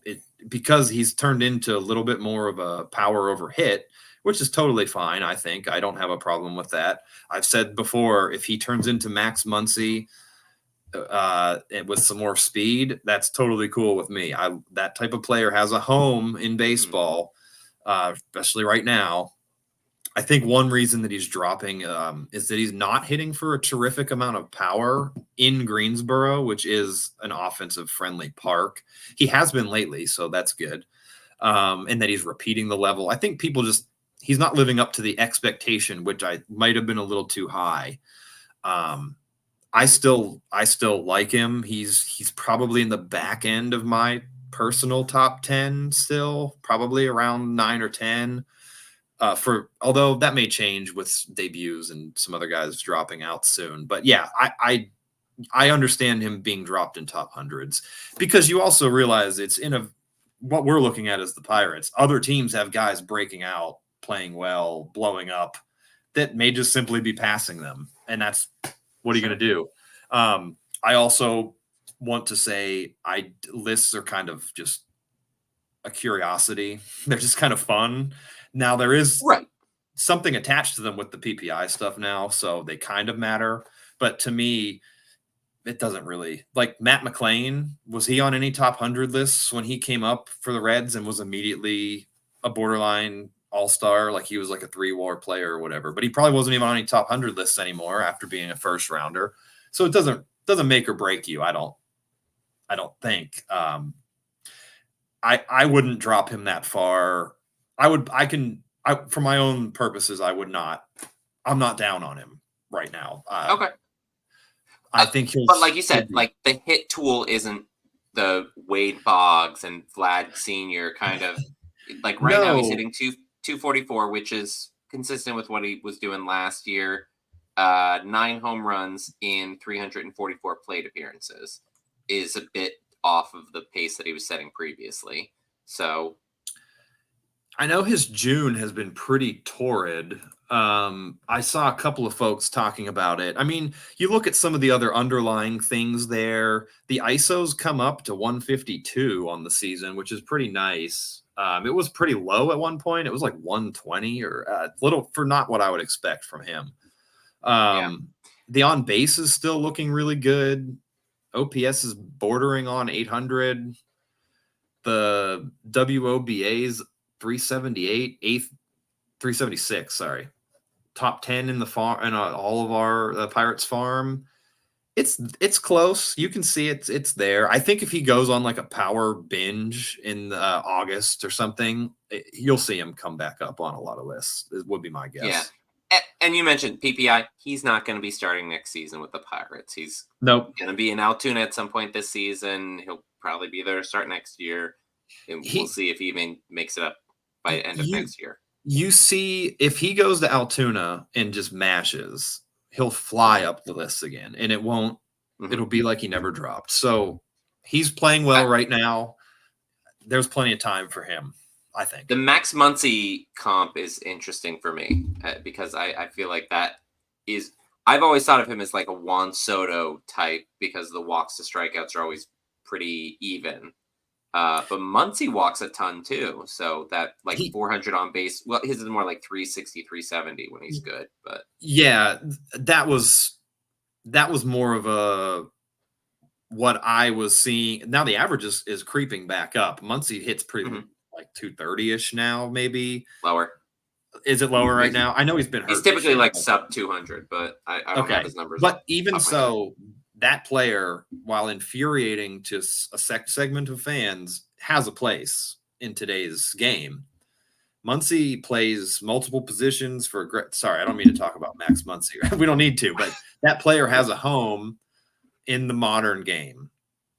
because he's turned into a little bit more of a power over hit, which is totally fine. I think I don't have a problem with that. I've said before, if he turns into Max Muncy with some more speed, that's totally cool with me. That type of player has a home in baseball, especially right now. I think one reason that he's dropping is that he's not hitting for a terrific amount of power in Greensboro, which is an offensive friendly park. He has been lately, so that's good. And that he's repeating the level. I think he's not living up to the expectation, which I might have been a little too high. I still like him. He's probably in the back end of my personal top 10 still, probably around 9 or 10. Although that may change with debuts and some other guys dropping out soon. But yeah, I understand him being dropped in top hundreds, because you also realize it's what we're looking at as the Pirates. Other teams have guys breaking out, playing well, blowing up, that may just simply be passing them. And that's, what are you going to do? I also want to say lists are kind of just a curiosity. They're just kind of fun. Now there is something attached to them with the PPI stuff now, so they kind of matter. But to me, it doesn't really. Like Matt McClain, was he on any top 100 lists when he came up for the Reds and was immediately a borderline all-star? Like he was like a 3-WAR player or whatever, but he probably wasn't even on any top 100 lists anymore after being a first rounder. So it doesn't make or break you. I don't think. I wouldn't drop him that far. For my own purposes, I would not. I'm not down on him right now. Okay. I think but like you said, like the hit tool isn't the Wade Boggs and Vlad Sr. kind of like now he's hitting 244, which is consistent with what he was doing last year. 9 home runs in 344 plate appearances is a bit off of the pace that he was setting previously. So I know his June has been pretty torrid. I saw a couple of folks talking about it. I mean, you look at some of the other underlying things there. The ISOs come up to 152 on the season, which is pretty nice. It was pretty low at one point. It was like 120 or little for not what I would expect from him. The on base is still looking really good. OPS is bordering on 800. The WOBA's 378, 376. Sorry, top 10 in the farm and all of our Pirates farm. It's close. You can see it's there. I think if he goes on like a power binge in August or something, you'll see him come back up on a lot of lists. It would be my guess. Yeah. And you mentioned PPI. He's not going to be starting next season with the Pirates. He's going to be in Altoona at some point this season. He'll probably be there to start next year. And we'll see if he even makes it up by the end of next year. You see, if he goes to Altoona and just mashes, he'll fly up the list again, and it won't. It'll be like he never dropped. So he's playing well right now. There's plenty of time for him, I think. The Max Muncy comp is interesting for me because I feel like that is – I've always thought of him as like a Juan Soto type because the walks to strikeouts are always pretty even. But Muncy walks a ton too. So that 400 on base – well, his is more like 360, 370 when he's good. But yeah, that was more of a what I was seeing. Now the average is creeping back up. Muncy hits pretty like 230-ish now, maybe. Lower. Is it lower right now? I know he's been hurt. He's typically like sub 200, but I don't have his numbers. But even so, that player, while infuriating to a segment of fans, has a place in today's game. Muncy plays multiple positions for sorry, I don't mean to talk about Max Muncy. We don't need to, but that player has a home in the modern game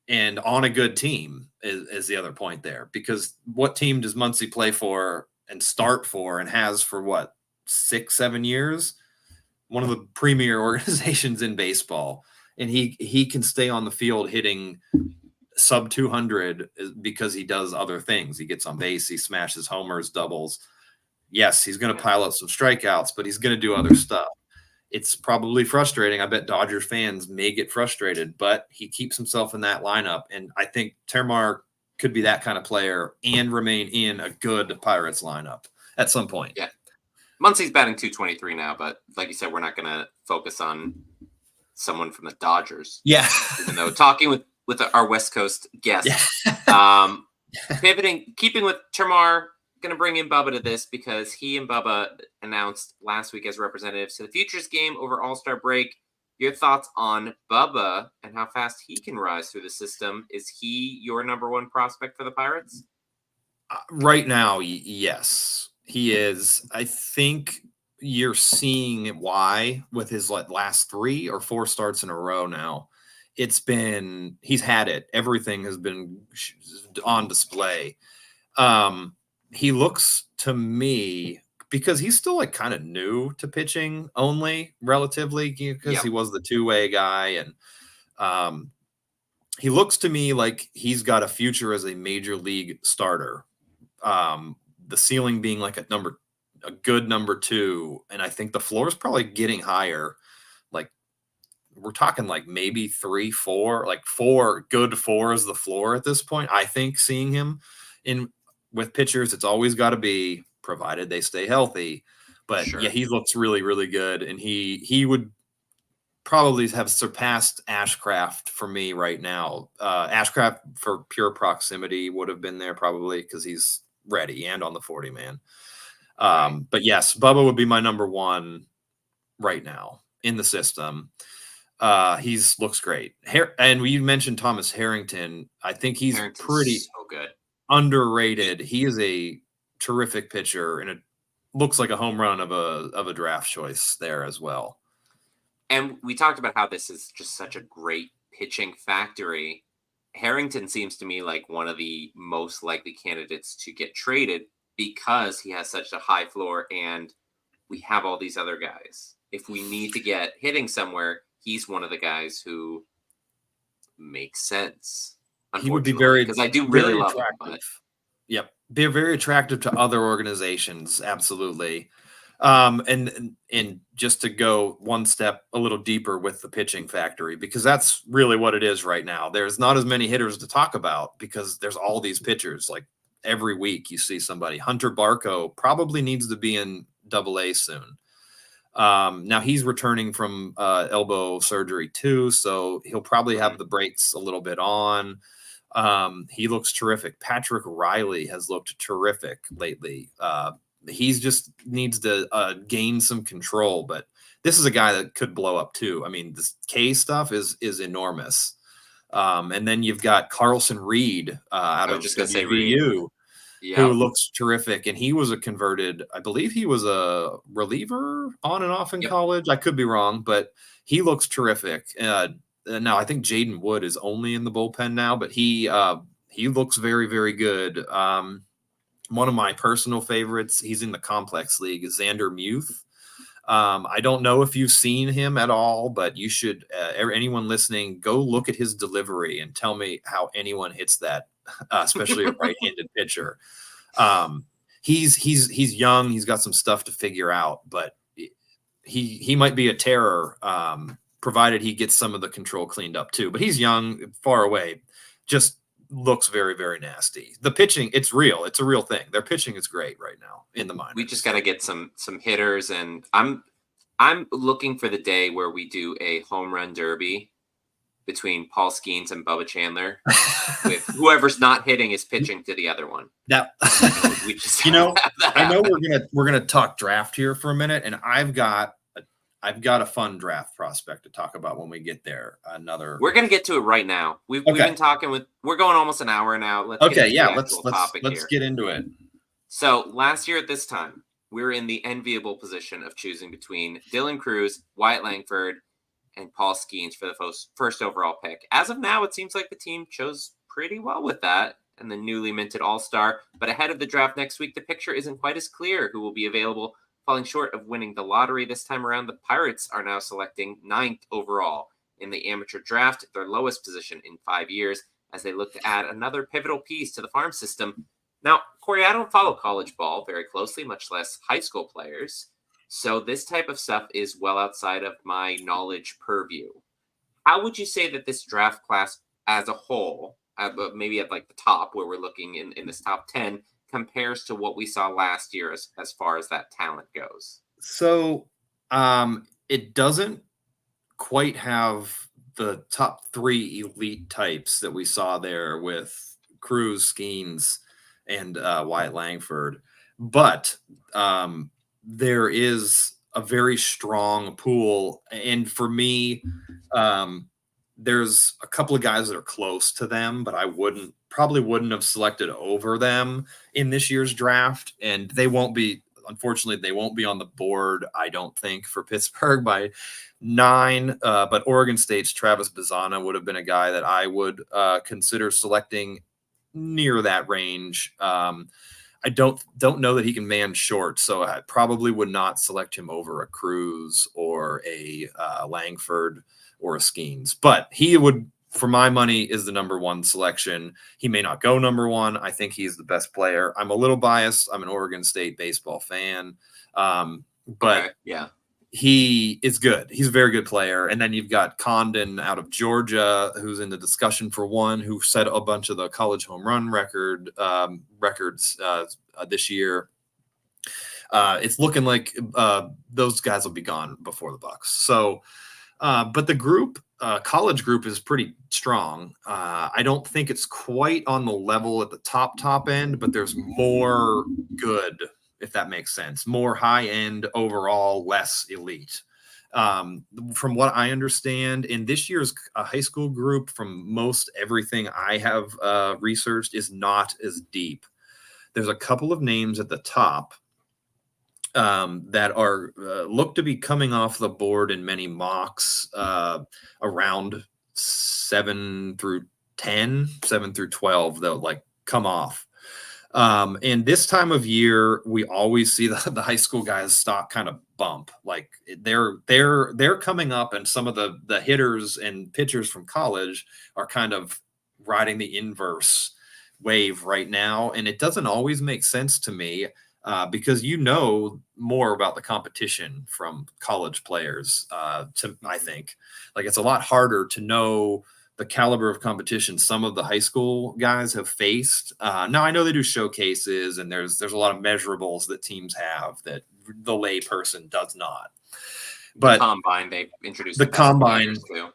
and on a good team is the other point there. Because what team does Muncy play for and start for and has for what, 6-7 years? One of the premier organizations in baseball. And he can stay on the field hitting sub 200 because he does other things. He gets on base, he smashes homers, doubles. Yes, he's going to pile up some strikeouts, but he's going to do other stuff. It's probably frustrating. I bet Dodgers fans may get frustrated, but he keeps himself in that lineup. And I think Termar could be that kind of player and remain in a good Pirates lineup at some point. Yeah. Muncy's batting 223 now, but like you said, we're not going to focus on someone from the Dodgers. Yeah. Even though talking with our West Coast guest, pivoting, keeping with Termar, going to bring in Bubba to this because he and Bubba announced last week as representatives to the Futures game over All-Star break. Your thoughts on Bubba and how fast he can rise through the system? Is he your number one prospect for the Pirates? Right now, yes, he is. I think you're seeing why with his last 3 or 4 starts in a row now. He's had it. Everything has been on display. He looks to me, because he's still kind of new to pitching only relatively, because he was the 2-way guy. And he looks to me like he's got a future as a major league starter. The ceiling being a good number 2. And I think the floor is probably getting higher. We're talking maybe 3, 4, 4 good 4 is the floor at this point. I think seeing him with pitchers, it's always got to be provided they stay healthy. But yeah, he looks really, really good. And he would probably have surpassed Ashcraft for me right now. Ashcraft for pure proximity would have been there probably because he's ready and on the 40-man. But yes, Bubba would be my number 1 right now in the system. Looks great. And you mentioned Thomas Harrington. I think he's pretty good. Underrated. He is a terrific pitcher, and it looks like a home run of a draft choice there as well. And we talked about how this is just such a great pitching factory. Harrington seems to me like one of the most likely candidates to get traded because he has such a high floor and we have all these other guys. If we need to get hitting somewhere, he's one of the guys who makes sense. He would be because I do really love him. But... Yep, they're very attractive to other organizations. Absolutely. And just to go one step a little deeper with the pitching factory, because that's really what it is right now. There's not as many hitters to talk about because there's all these pitchers. Every week you see somebody. Hunter Barco probably needs to be in AA soon. Now he's returning from elbow surgery too, so he'll probably have the brakes a little bit on. He looks terrific. Patrick Riley has looked terrific lately. He's just needs to gain some control, but this is a guy that could blow up too. I mean, this K stuff is enormous. And then you've got Carlson Reed out of WVU. Who looks terrific. And he was I believe he was a reliever on and off in college. I could be wrong, but he looks terrific. Now I think Jaden Wood is only in the bullpen now, but he looks very, very good. One of my personal favorites, he's in the complex league, is Xander Muth. I don't know if you've seen him at all, but you should, anyone listening, go look at his delivery and tell me how anyone hits that, especially a right-handed pitcher. He's young. He's got some stuff to figure out, but he might be a terror, provided he gets some of the control cleaned up too. But he's young, far away, just looks very, very nasty. The pitching, it's real. It's a real thing. Their pitching is great right now in the minors. We just got to get some hitters, and I'm looking for the day where we do a home run derby between Paul Skenes and Bubba Chandler, with whoever's not hitting is pitching to the other one. That we just I know we're gonna talk draft here for a minute, and I've got a fun draft prospect to talk about when we get there. We're gonna get to it right now. We've been talking we're going almost an hour now. Let's get into it. So last year at this time, we were in the enviable position of choosing between Dylan Cruz, Wyatt Langford, and Paul Skenes for the first overall pick. As of now, it seems like the team chose pretty well with that and the newly minted All-Star. But ahead of the draft next week, the picture isn't quite as clear who will be available. Falling short of winning the lottery this time around, the Pirates are now selecting 9th overall in the amateur draft, their lowest position in 5 years, as they look to add another pivotal piece to the farm system. Now, Corey, I don't follow college ball very closely, much less high school players. So this type of stuff is well outside of my knowledge purview. How would you say that this draft class as a whole, but maybe at like the top where we're looking in this top 10, compares to what we saw last year as far as that talent goes? So it doesn't quite have the top 3 elite types that we saw there with Cruz, Skenes, and Wyatt Langford. But there is a very strong pool. And for me, there's a couple of guys that are close to them, but I probably wouldn't have selected over them in this year's draft. And they won't be, unfortunately, they won't be on the board, I don't think, for Pittsburgh by 9. But Oregon State's Travis Bazzana would have been a guy that I would consider selecting near that range. I don't know that he can man short, so I probably would not select him over a Cruz or a Langford or a Skenes. But he would, for my money, is the number 1 selection. He may not go number 1. I think he's the best player. I'm a little biased. I'm an Oregon State baseball fan, but okay, yeah, he is good. He's a very good player. And then you've got Condon out of Georgia, who's in the discussion for 1, who set a bunch of the college home run records this year. It's looking like those guys will be gone before the Bucks. So, but the college group is pretty strong. I don't think it's quite on the level at the top end, but there's more good, if that makes sense. More high end overall, less elite. From what I understand, in this year's high school group, from most everything I have researched, is not as deep. There's a couple of names at the top that are look to be coming off the board in many mocks around 7 through 10, 7 through 12. They'll like come off. And this time of year, we always see the high school guys stock kind of bump. Like they're coming up, and some of the hitters and pitchers from college are kind of riding the inverse wave right now. And it doesn't always make sense to me. Because you know more about the competition from college players, I think. Like it's a lot harder to know the caliber of competition some of the high school guys have faced. Now, I know they do showcases, and there's a lot of measurables that teams have that the lay person does not. But the combine, they introduced the combine too.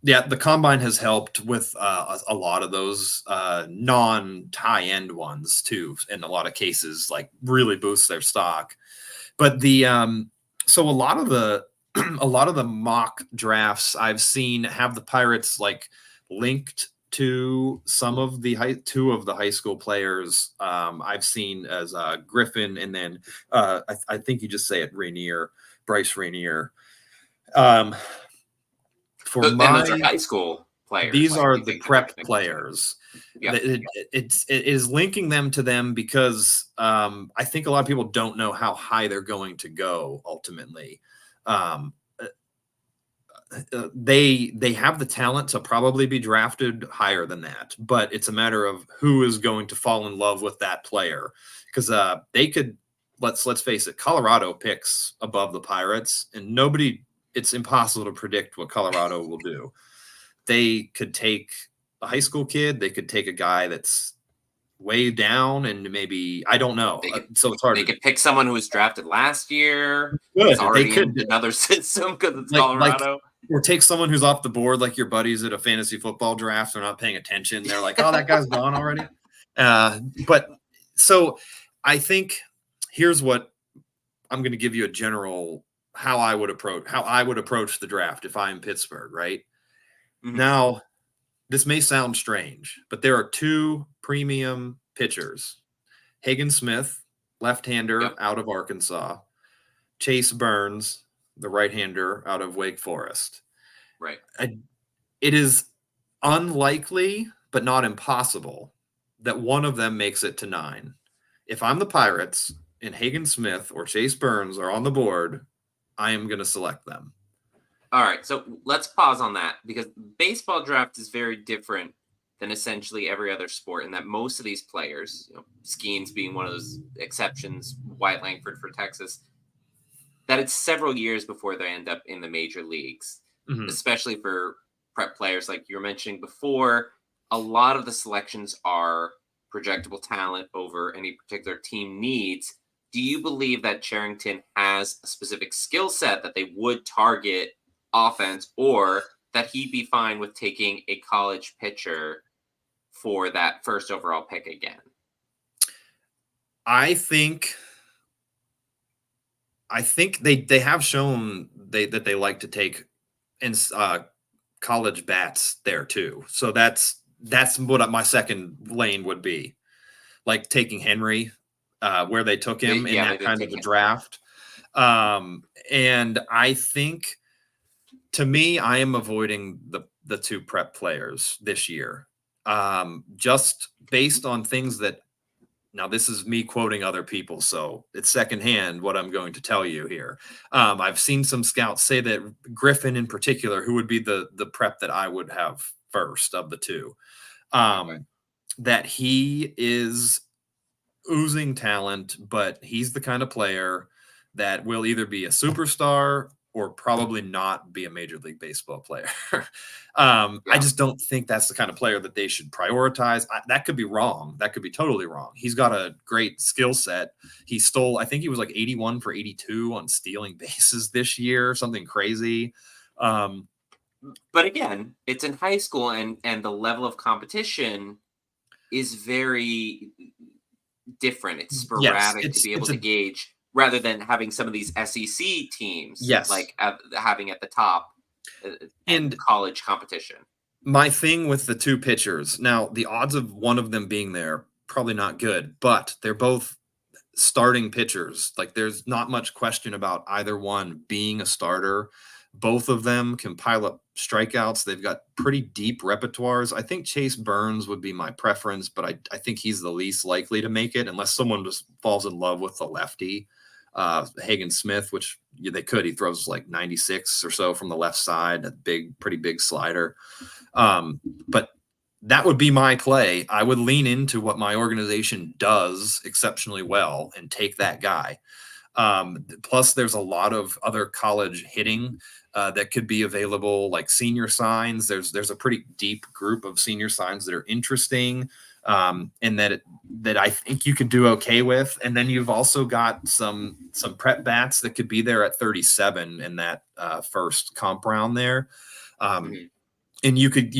Yeah, the combine has helped with a lot of those non-high end ones too. In a lot of cases, like really boosts their stock. But so a lot of the mock drafts I've seen have the Pirates like linked to some of the two of the high school players I've seen as Griffin, and then I think you just say it, Bryce Rainier. Those are high school players. These are the prep players. Yeah. It is linking them to them because I think a lot of people don't know how high they're going to go ultimately. They have the talent to probably be drafted higher than that, but it's a matter of who is going to fall in love with that player, because they could. Let's face it, Colorado picks above the Pirates, and it's impossible to predict what Colorado will do. They could take a high school kid. They could take a guy that's way down, and maybe, I don't know. So it's hard. They could pick someone who was drafted last year. They could another system because it's Colorado. Or take someone who's off the board, like your buddies at a fantasy football draft. They're not paying attention. They're like, oh, that guy's gone already. But so I think here's what I'm going to give you a general how I would approach the draft if I'm Pittsburgh, right? Mm-hmm. Now, this may sound strange, but there are 2 premium pitchers. Hagen Smith, left-hander out of Arkansas. Chase Burns, the right-hander out of Wake Forest. Right. It is unlikely, but not impossible, that one of them makes it to 9. If I'm the Pirates and Hagen Smith or Chase Burns are on the board, I am going to select them. All right, so let's pause on that, because baseball draft is very different than essentially every other sport, and that most of these players, Skenes being one of those exceptions, Wyatt Langford for Texas, that it's several years before they end up in the major leagues, especially for prep players like you were mentioning before. A lot of the selections are projectable talent over any particular team needs. Do you believe that Cherington has a specific skill set that they would target offense, or that he'd be fine with taking a college pitcher for that first overall pick again? I think they have shown that they like to take college bats there too. So that's what my second lane would be, like taking Henry where they took him in that kind of a draft. And I think, to me, I am avoiding the two prep players this year, just based on things that. Now, this is me quoting other people, so it's secondhand what I'm going to tell you here. I've seen some scouts say that Griffin in particular, who would be the prep that I would have first of the two, that he is oozing talent, but he's the kind of player that will either be a superstar or probably not be a Major League Baseball player. I just don't think that's the kind of player that they should prioritize. That could be wrong. That could be totally wrong. He's got a great skill set. He stole, I think he was like 81 for 82 on stealing bases this year, something crazy. But again, it's in high school, and the level of competition is very different. It's sporadic to be able to gauge, rather than having some of these SEC teams, like having at the top and college competition. My thing with the two pitchers, now the odds of one of them being there, probably not good, but they're both starting pitchers. Like, there's not much question about either one being a starter. Both of them can pile up strikeouts. They've got pretty deep repertoires. I think Chase Burns would be my preference, but I think he's the least likely to make it unless someone just falls in love with the lefty. Hagen Smith, which they could. He throws like 96 or so from the left side, pretty big slider. But that would be my play. I would lean into what my organization does exceptionally well and take that guy. Plus, there's a lot of other college hitting that could be available, like senior signs. There's a pretty deep group of senior signs that are interesting, and that I think you could do okay with. And then you've also got some prep bats that could be there at 37 in that first comp round there. And you could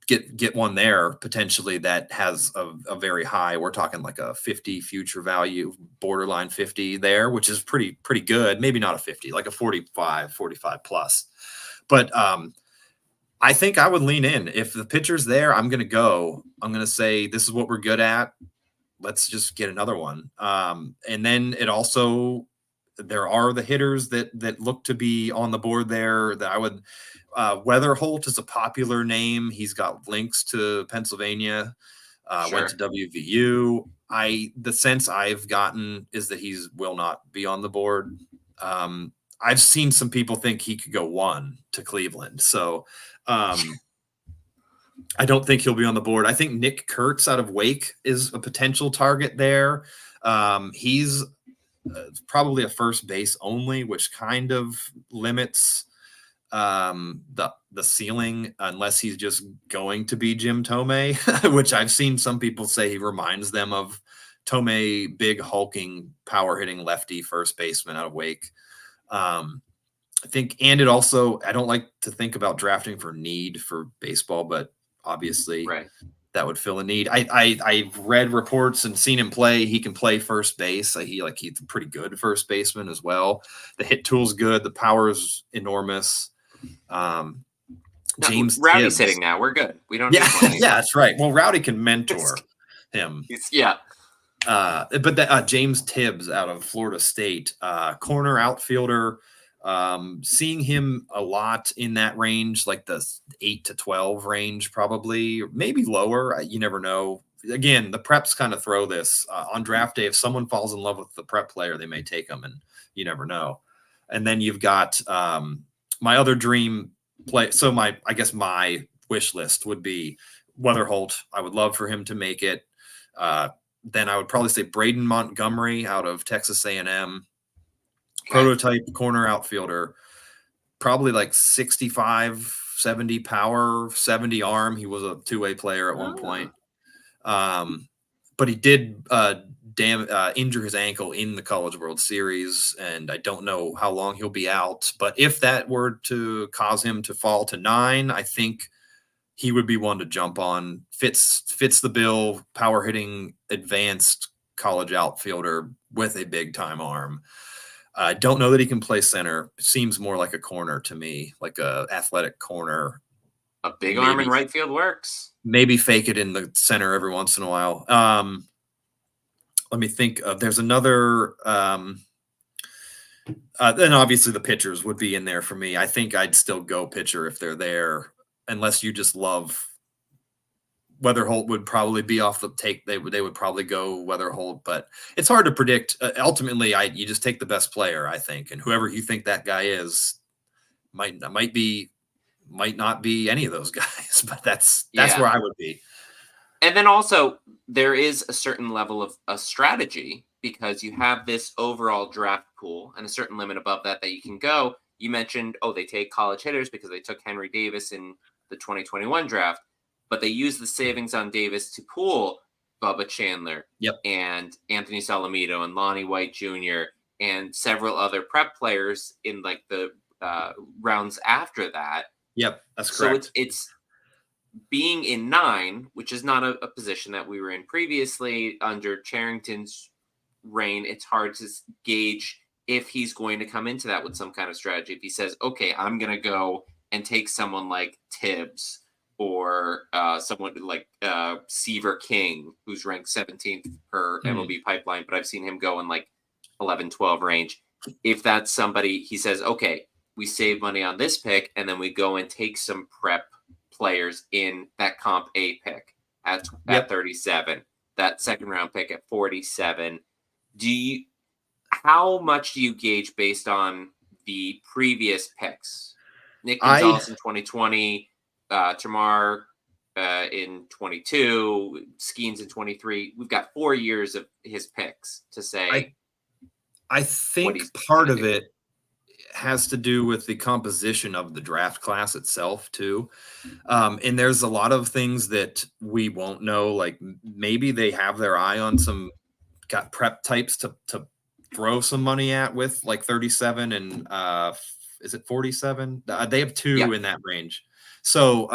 get one there potentially that has a very high, we're talking like a 50 future value, borderline 50 there, which is pretty good. Maybe not a 50, like a 45 plus. But I think I would lean in. If the pitcher's there, I'm going to say, this is what we're good at. Let's just get another one. And then there are the hitters that look to be on the board there that I would. Weatherholt is a popular name. He's got links to Pennsylvania. Went to WVU. The sense I've gotten is that he will not be on the board. I've seen some people think he could go 1 to Cleveland. So I don't think he'll be on the board. I think Nick Kurtz out of Wake is a potential target there. He's probably a first base only, which kind of limits the ceiling, unless he's just going to be Jim Tomei, which I've seen some people say he reminds them of Tomei, big hulking power hitting lefty first baseman out of Wake. I think, and it also, I don't like to think about drafting for need for baseball, but obviously that would fill a need. I've read reports and seen him play. He can play first base. He's a pretty good first baseman as well. The hit tool's good. The power is enormous. James Rowdy's hitting now. We're good. We don't. Yeah, that's right. Well, Rowdy can mentor him. But James Tibbs out of Florida State, corner outfielder. Seeing him a lot in that range, like the 8 to 12 range, probably, or maybe lower. You never know. Again, the preps kind of throw this on draft day. If someone falls in love with the prep player, they may take them, and you never know. And then you've got my other dream play. So my wish list would be Weatherholt, I would love for him to make it. Then I would probably say Braden Montgomery out of Texas A&M, prototype corner outfielder, probably like 65, 70 power, 70 arm. He was a two-way player at one point. But he did injure his ankle in the College World Series, and I don't know how long he'll be out. But if that were to cause him to fall to 9, I think he would be one to jump on. Fits the bill, power hitting, advanced college outfielder with a big time arm. I don't know that he can play center. Seems more like a corner to me, like a athletic corner. A big arm in right field works. Maybe fake it in the center every once in a while. Let me think. There's another. Then obviously the pitchers would be in there for me. I think I'd still go pitcher if they're there, unless you just love. Weatherholt would probably be off the take. They would probably go Weatherholt, but it's hard to predict. Ultimately, you just take the best player, I think, and whoever you think that guy is might not be any of those guys. But that's where I would be. And then also there is a certain level of a strategy, because you have this overall draft pool and a certain limit above that you can go. You mentioned, they take college hitters because they took Henry Davis in the 2021 draft, but they use the savings on Davis to pool Bubba Chandler and Anthony Salamito and Lonnie White Jr. and several other prep players in like the rounds after that. Yep, that's correct. So it's being in 9, which is not a position that we were in previously under Charrington's reign. It's hard to gauge if he's going to come into that with some kind of strategy. If he says, okay, I'm going to go and take someone like Tibbs or someone like Seaver King, who's ranked 17th per MLB pipeline, but I've seen him go in like 11, 12 range. If that's somebody, he says, okay, we save money on this pick, and then we go and take some prep players in that comp A pick at 37, that second round pick at 47. How much do you gauge based on the previous picks? Nick Gonzalez in 2020, Tamar in 22, Skenes in 23. We've got 4 years of his picks to say. I think part of it has to do with the composition of the draft class itself too. And there's a lot of things that we won't know. Like maybe they have their eye on some prep types to throw some money at with like 37 and is it 47? They have 2 in that range. So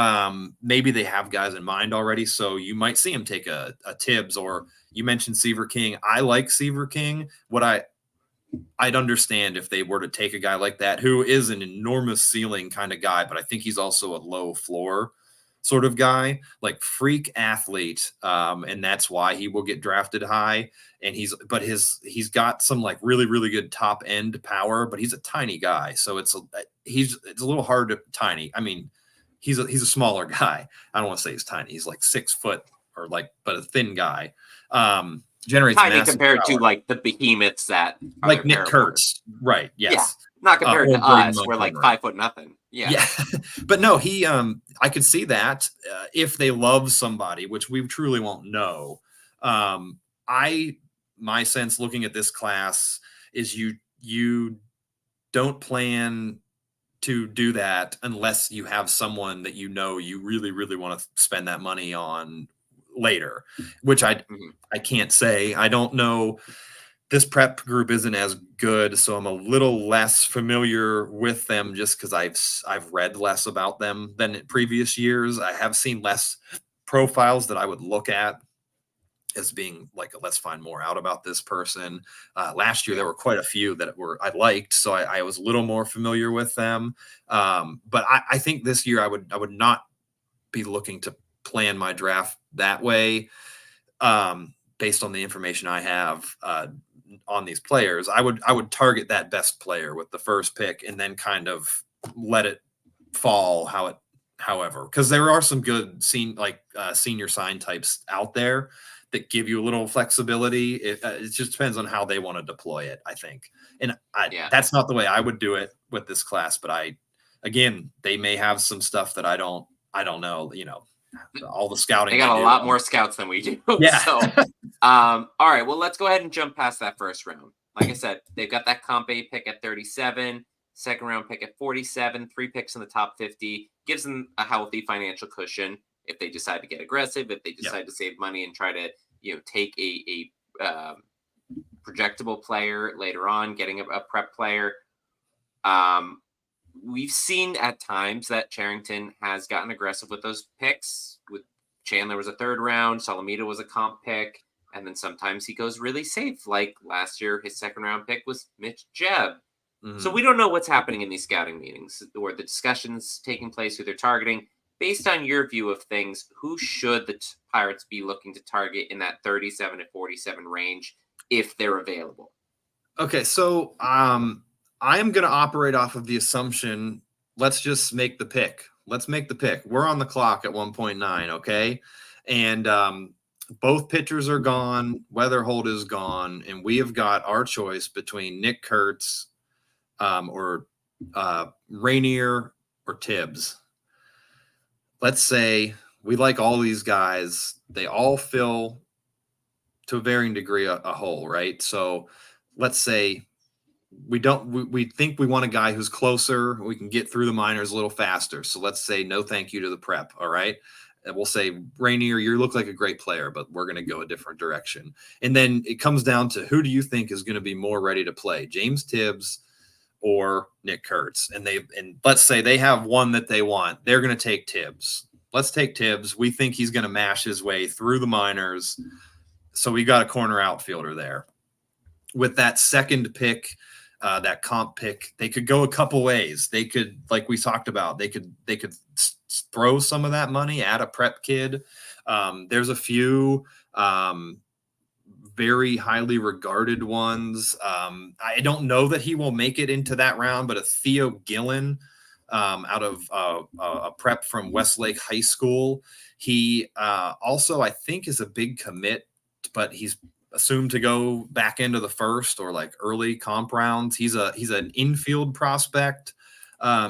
maybe they have guys in mind already. So you might see him take a Tibbs, or you mentioned Seaver King. I like Seaver King. I'd understand if they were to take a guy like that, who is an enormous ceiling kind of guy, but I think he's also a low floor sort of guy, like freak athlete. And that's why he will get drafted high. And he's got some like really, really good top end power, but he's a tiny guy. So it's a little hard to tiny. I mean, he's a smaller guy. I don't want to say he's tiny. He's like 6 foot but a thin guy. Generates tiny compared power to like the behemoths that like Nick Kurtz, right? Yes, yeah, not compared to us. We're like 5 foot nothing. Yeah. But no, he. I could see that if they love somebody, which we truly won't know. My sense looking at this class is you don't plan to do that unless you have someone that you really, really want to spend that money on later, which I can't say. I don't know. This prep group isn't as good, so I'm a little less familiar with them just because I've read less about them than in previous years. I have seen less profiles that I would look at as being like, let's find more out about this person. Last year there were quite a few that I liked, so I was a little more familiar with them. But I think this year I would not be looking to plan my draft that way. Based on the information I have on these players, I would target that best player with the first pick and then kind of let it fall however, because there are some good senior sign types out there that give you a little flexibility. It just depends on how they want to deploy it, I think. And that's not the way I would do it with this class, but again, they may have some stuff that I don't know, all the scouting. They got a do. lot more scouts than we do. Yeah. So, all right. Well, let's go ahead and jump past that first round. Like I said, they've got that comp A pick at 37, second round pick at 47, 3 picks in the top 50. Gives them a healthy financial cushion if they decide to get aggressive, if they decide to save money and try to, take a projectable player later on, getting a prep player. We've seen at times that Cherington has gotten aggressive with those picks. With Chandler was a third round, Salamita was a comp pick, and then sometimes he goes really safe. Like last year, his second round pick was Mitch Jebb. Mm-hmm. So we don't know what's happening in these scouting meetings or the discussions taking place, who they're targeting. Based on your view of things, who should the Pirates be looking to target in that 37 to 47 range if they're available? Okay, so I am going to operate off of the assumption, let's just make the pick. Let's make the pick. We're on the clock at 1.9, okay? And both pitchers are gone. Weatherholt is gone. And we have got our choice between Nick Kurtz or Rainier or Tibbs. Let's say we like all these guys. They all fill, to a varying degree, a hole, right? So let's say we think we want a guy who's closer. We can get through the minors a little faster. So let's say no thank you to the prep. All right. And we'll say, Rainier, you look like a great player, but we're going to go a different direction. And then it comes down to, who do you think is going to be more ready to play, James Tibbs or Nick Kurtz? And let's say they have one that they want. They're going to take Tibbs. Let's take Tibbs. We think he's going to mash his way through the minors. So we got a corner outfielder there. With that second pick, that comp pick, they could go a couple ways. They could, like we talked about, they could throw some of that money at a prep kid. There's a few very highly regarded ones. I don't know that he will make it into that round, but a Theo Gillen out of a prep from Westlake High School. He also, I think, is a big commit, but he's assumed to go back into the first or like early comp rounds. He's an infield prospect.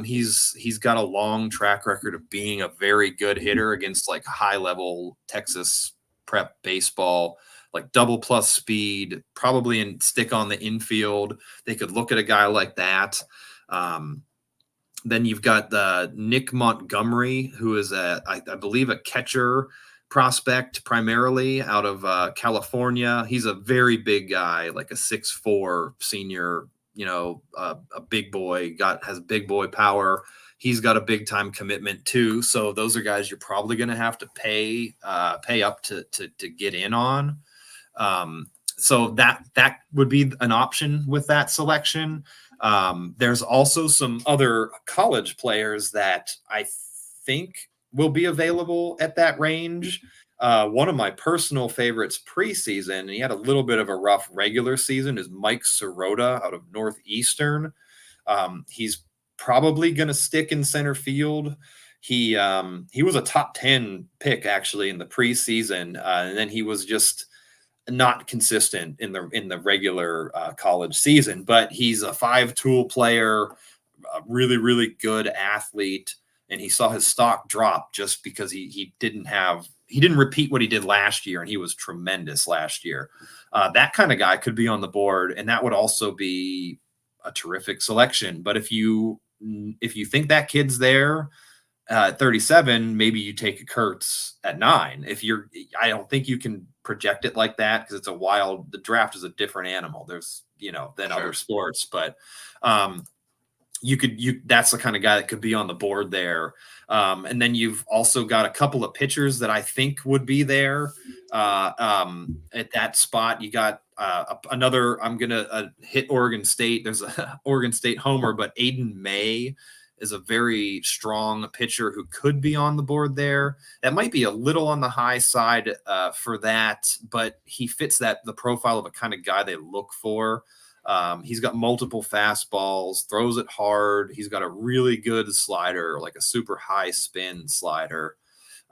He's got a long track record of being a very good hitter against like high level Texas prep baseball, like double plus speed, probably stick on the infield. They could look at a guy like that. Then you've got the Nick Montgomery, who is I believe a catcher prospect primarily out of California. He's a very big guy, like a 6'4" senior, a big boy, has big boy power. He's got a big time commitment too. So those are guys you're probably going to have to pay up to get in on. So that would be an option with that selection. There's also some other college players that I think will be available at that range. One of my personal favorites preseason, and he had a little bit of a rough regular season, is Mike Sirota out of Northeastern. He's probably going to stick in center field. He was a top 10 pick actually in the preseason, and then he was just not consistent in the regular college season. But he's a 5-tool player, a really, really good athlete. And he saw his stock drop just because he didn't repeat what he did last year, and he was tremendous last year. That kind of guy could be on the board, and that would also be a terrific selection. But if you think that kid's there at 37, maybe you take a Kurtz at 9. I don't think you can project it like that because the draft is a different animal. There's than other sports, but that's the kind of guy that could be on the board there. And then you've also got a couple of pitchers that I think would be there at that spot. You got another, I'm going to hit Oregon State. There's a Oregon State homer, but Aiden May is a very strong pitcher who could be on the board there. That might be a little on the high side for that, but he fits the profile of a kind of guy they look for. He's got multiple fastballs, throws it hard. He's got a really good slider, like a super high spin slider.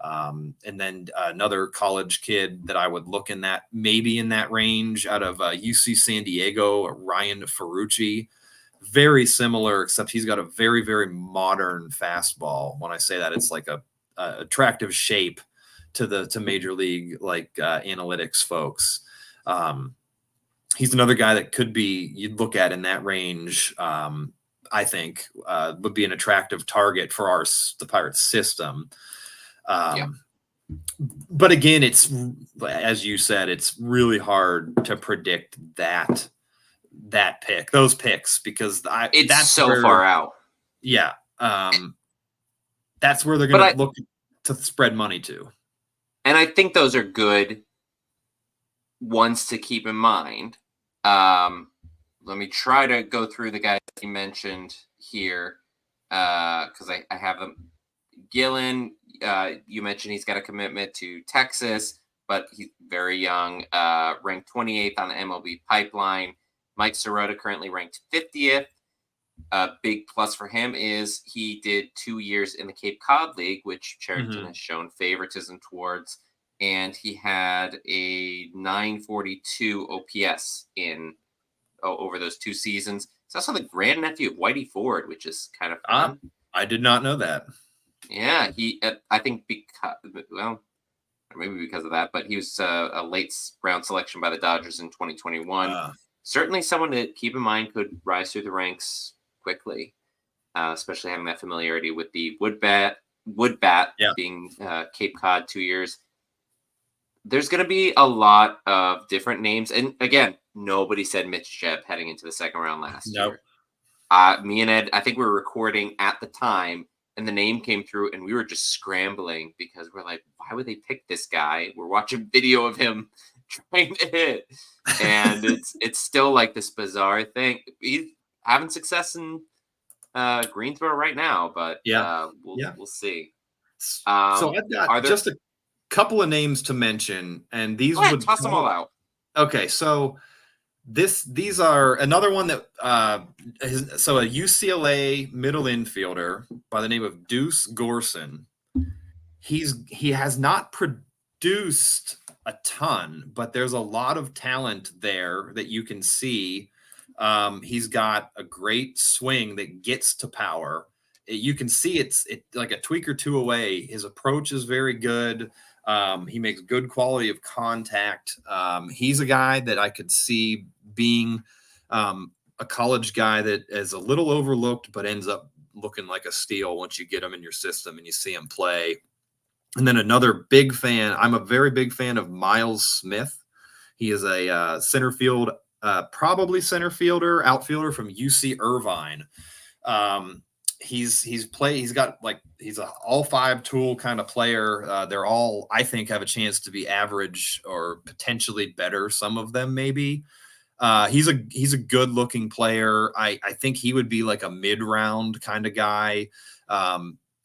And then another college kid that I would look maybe in that range out of UC San Diego, Ryan Ferrucci. Very similar, except he's got a very, very modern fastball. When I say that, it's like a attractive shape to major league analytics folks. He's another guy that could be, you'd look at in that range. I think would be an attractive target for the Pirates system. But again, it's, as you said, it's really hard to predict those picks, because that's so far out. Yeah. That's where they're going to look to spread money to. And I think those are good ones to keep in mind. Let me try to go through the guys you mentioned here, because I have them. Gillen, you mentioned he's got a commitment to Texas, but he's very young, ranked 28th on the MLB pipeline. Mike Sirota currently ranked 50th. A big plus for him is he did 2 years in the Cape Cod League, which Charrington has shown favoritism towards, and he had a 942 OPS over those 2 seasons. He's also the grandnephew of Whitey Ford, which is kind of fun. I did not know that. Yeah, he. I think maybe because of that, but he was a late round selection by the Dodgers in 2021. Certainly someone to keep in mind, could rise through the ranks quickly, especially having that familiarity with the wood bat being Cape Cod 2 years. There's going to be a lot of different names, and again, nobody said Mitch Jebb heading into the second round last year. Me and Ed, I think we were recording at the time, and the name came through, and we were just scrambling because we're like, why would they pick this guy? We're watching video of him trying to hit, and it's still like this bizarre thing. He's having success in Greensboro right now, but we'll see. So I've got just a couple of names to mention, and these would toss them all out. Okay, so these are another one that so a UCLA middle infielder by the name of Deuce Gorson. He has not produced a ton, but there's a lot of talent there that you can see. He's got a great swing that gets to power. You can see it's like a tweak or two away. His approach is very good. He makes good quality of contact. He's a guy that I could see being a college guy that is a little overlooked, but ends up looking like a steal once you get him in your system and you see him play. And then another big fan, I'm a very big fan of Miles Smith. He is a center field, probably center fielder, outfielder from UC Irvine. He's an all 5 tool kind of player. They're all, I think, have a chance to be average or potentially better. Some of them maybe. He's a good looking player. I think he would be like a mid-round kind of guy.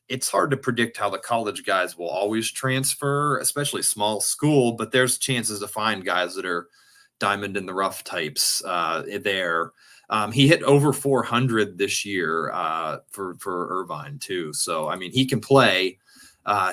It's hard to predict how the college guys will always transfer, especially small school, but there's chances to find guys that are diamond in the rough types there. He hit over 400 this year for Irvine too. So, I mean, he can play,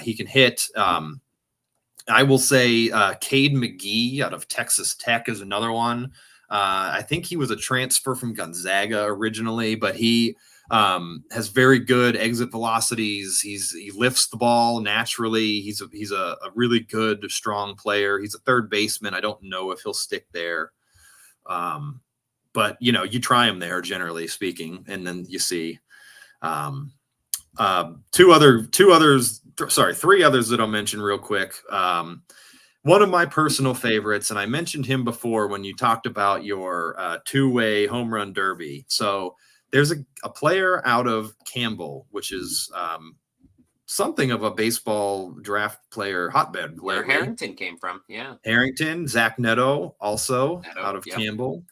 he can hit. I will say Cade McGee out of Texas Tech is another one. I think he was a transfer from Gonzaga originally, but he has very good exit velocities. He lifts the ball naturally. He's a really good, strong player. He's a third baseman. I don't know if he'll stick there. But you try him there, generally speaking, and then you see three others that I'll mention real quick. One of my personal favorites, and I mentioned him before when you talked about your two-way home run derby. So there's a player out of Campbell, which is something of a baseball draft player hotbed. Where Harrington came from, yeah. Harrington, Zach Neto, also out of Campbell.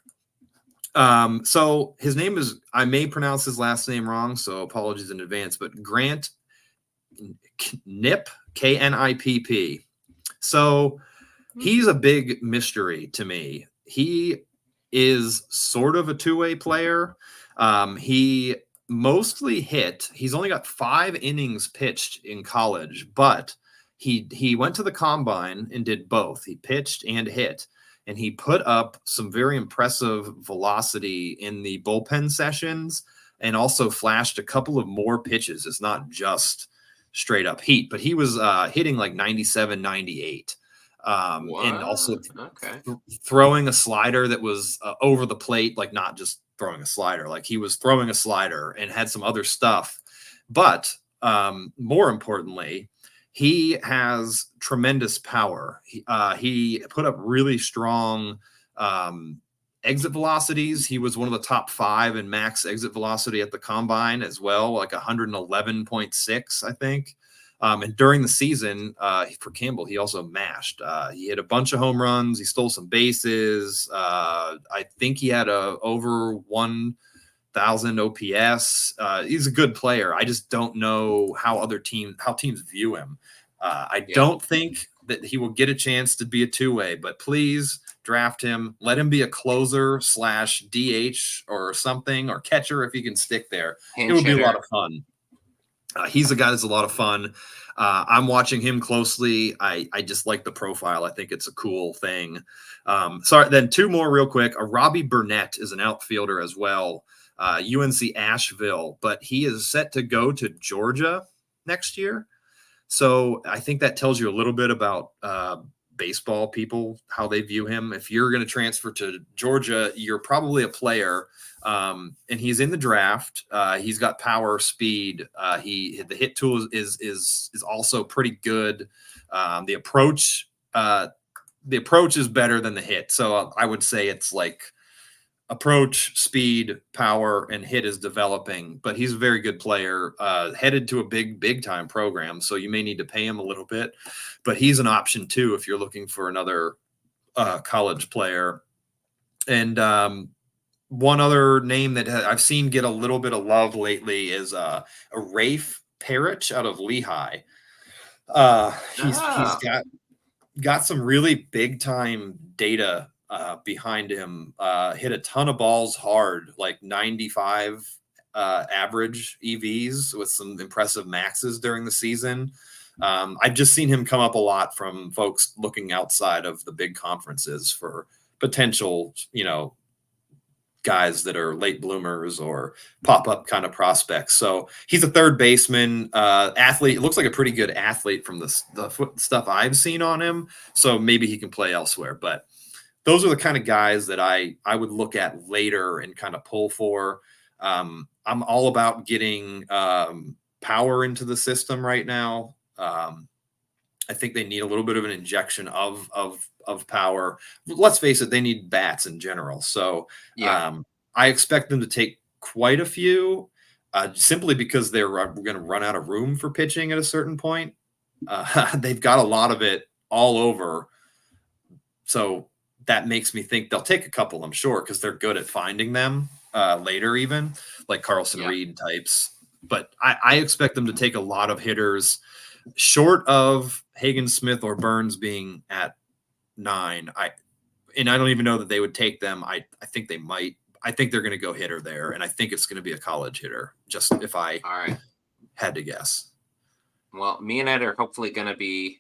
So his name is, I may pronounce his last name wrong, so apologies in advance, but Grant Knipp, Knipp. So he's a big mystery to me. He is sort of a two-way player. He mostly hit. He's only got 5 innings pitched in college, but he went to the combine and did both. He pitched and hit. And he put up some very impressive velocity in the bullpen sessions and also flashed a couple of more pitches. It's not just straight up heat, but he was hitting like 97, 98. And also throwing a slider that was over the plate, like not just throwing a slider, like he was throwing a slider and had some other stuff. But more importantly, he has tremendous power. He put up really strong exit velocities. He was one of the top 5 in max exit velocity at the combine as well, like 111.6, I think. And during the season for Campbell, he also mashed. He hit a bunch of home runs. He stole some bases. I think he had over 1,000 OPS. He's a good player. I just don't know how teams view him. I don't think that he will get a chance to be a two-way, but please draft him. Let him be a closer / DH or something, or catcher if he can stick there. It would be a lot of fun. He's a guy that's a lot of fun. I'm watching him closely. I just like the profile. I think it's a cool thing. Sorry, then 2 more real quick. Robbie Burnett is an outfielder as well. UNC Asheville, but he is set to go to Georgia next year. So I think that tells you a little bit about baseball people, how they view him. If you're going to transfer to Georgia, you're probably a player. And he's in the draft. He's got power, speed. The hit tool is also pretty good. The approach is better than the hit. So I would say it's like approach, speed, power, and hit is developing, but he's a very good player, headed to a big time program. So you may need to pay him a little bit, but he's an option too if you're looking for another college player. And one other name that I've seen get a little bit of love lately is a Rafe Parrish out of Lehigh. He's got some really big time data behind him. Hit a ton of balls hard, like 95 average EVs with some impressive maxes during the season. I've just seen him come up a lot from folks looking outside of the big conferences for potential, guys that are late bloomers or pop-up kind of prospects. So he's a third baseman, athlete. It looks like a pretty good athlete from the stuff I've seen on him. So maybe he can play elsewhere. But those are the kind of guys that I would look at later and kind of pull for. I'm all about getting power into the system right now. I think they need a little bit of an injection of power. Let's face it, they need bats in general. So I expect them to take quite a few, simply because they're going to run out of room for pitching at a certain point. They've got a lot of it all over. So that makes me think they'll take a couple, I'm sure, because they're good at finding them later, even like Carlson Reed types. But I expect them to take a lot of hitters, short of Hagen Smith or Burns being at 9. I don't even know that they would take them. I think they might. I think they're going to go hitter there, and I think it's going to be a college hitter, just if I had to guess. Well, me and Ed are hopefully going to be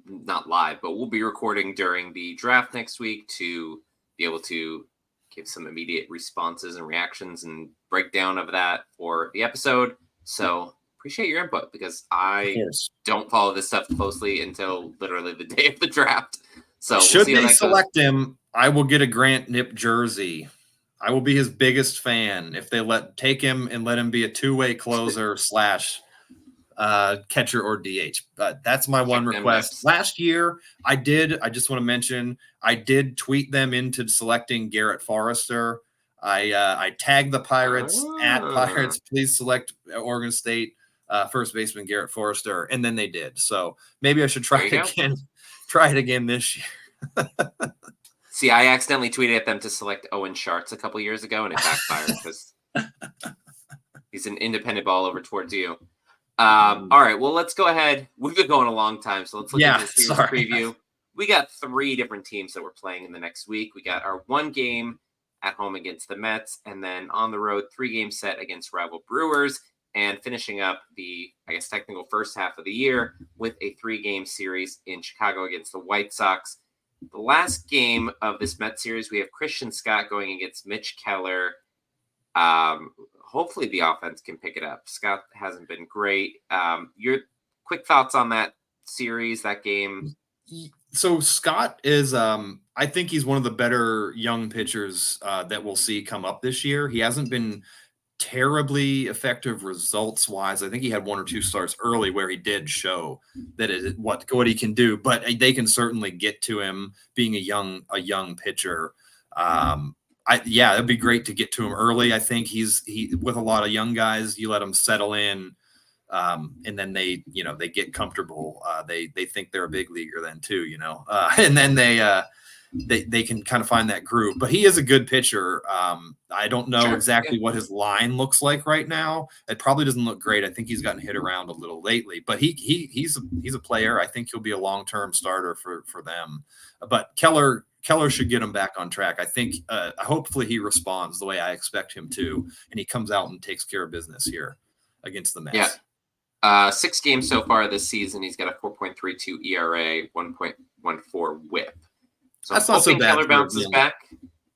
not live, but we'll be recording during the draft next week to be able to give some immediate responses and reactions and breakdown of that for the episode. So appreciate your input, because I don't follow this stuff closely until literally the day of the draft. So should they select him, I will get a Grant Knipp jersey. I will be his biggest fan if they take him and let him be a two-way closer / catcher or DH. But that's my one request. Last year, I just want to mention, I did tweet them into selecting Garrett Forrester. I tagged the Pirates at Pirates. Please select Oregon State first baseman Garrett Forrester, and then they did. So maybe I should try it again this year. See, I accidentally tweeted at them to select Owen Sharts a couple years ago, and it backfired because he's an independent ball over towards you. All right, well, let's go ahead. We've been going a long time, so let's look at this series preview. We got 3 different teams that we're playing in the next week. We got our 1 game at home against the Mets, and then on the road, 3-game set against rival Brewers, and finishing up the, technical first half of the year with a 3-game series in Chicago against the White Sox. The last game of this Mets series, we have Christian Scott going against Mitch Keller. hopefully the offense can pick it up. Scott hasn't been great. Your quick thoughts on that series, that game? So Scott is, I think he's one of the better young pitchers that we'll see come up this year. He hasn't been terribly effective results wise. I think he had 1 or 2 starts early where he did show that what he can do, but they can certainly get to him being a young pitcher. It'd be great to get to him early. I think he with a lot of young guys, you let them settle in. And then they get comfortable. They think they're a big leaguer then too, and then they can kind of find that groove. But he is a good pitcher. I don't know exactly what his line looks like right now. It probably doesn't look great. I think he's gotten hit around a little lately, but he's a player. I think he'll be a long-term starter for them. But Keller should get him back on track. I think hopefully he responds the way I expect him to, and he comes out and takes care of business here against the Mets. Yeah. 6 games so far this season. He's got a 4.32 ERA, 1.14 WHIP. So that's not so bad. Keller bounces back.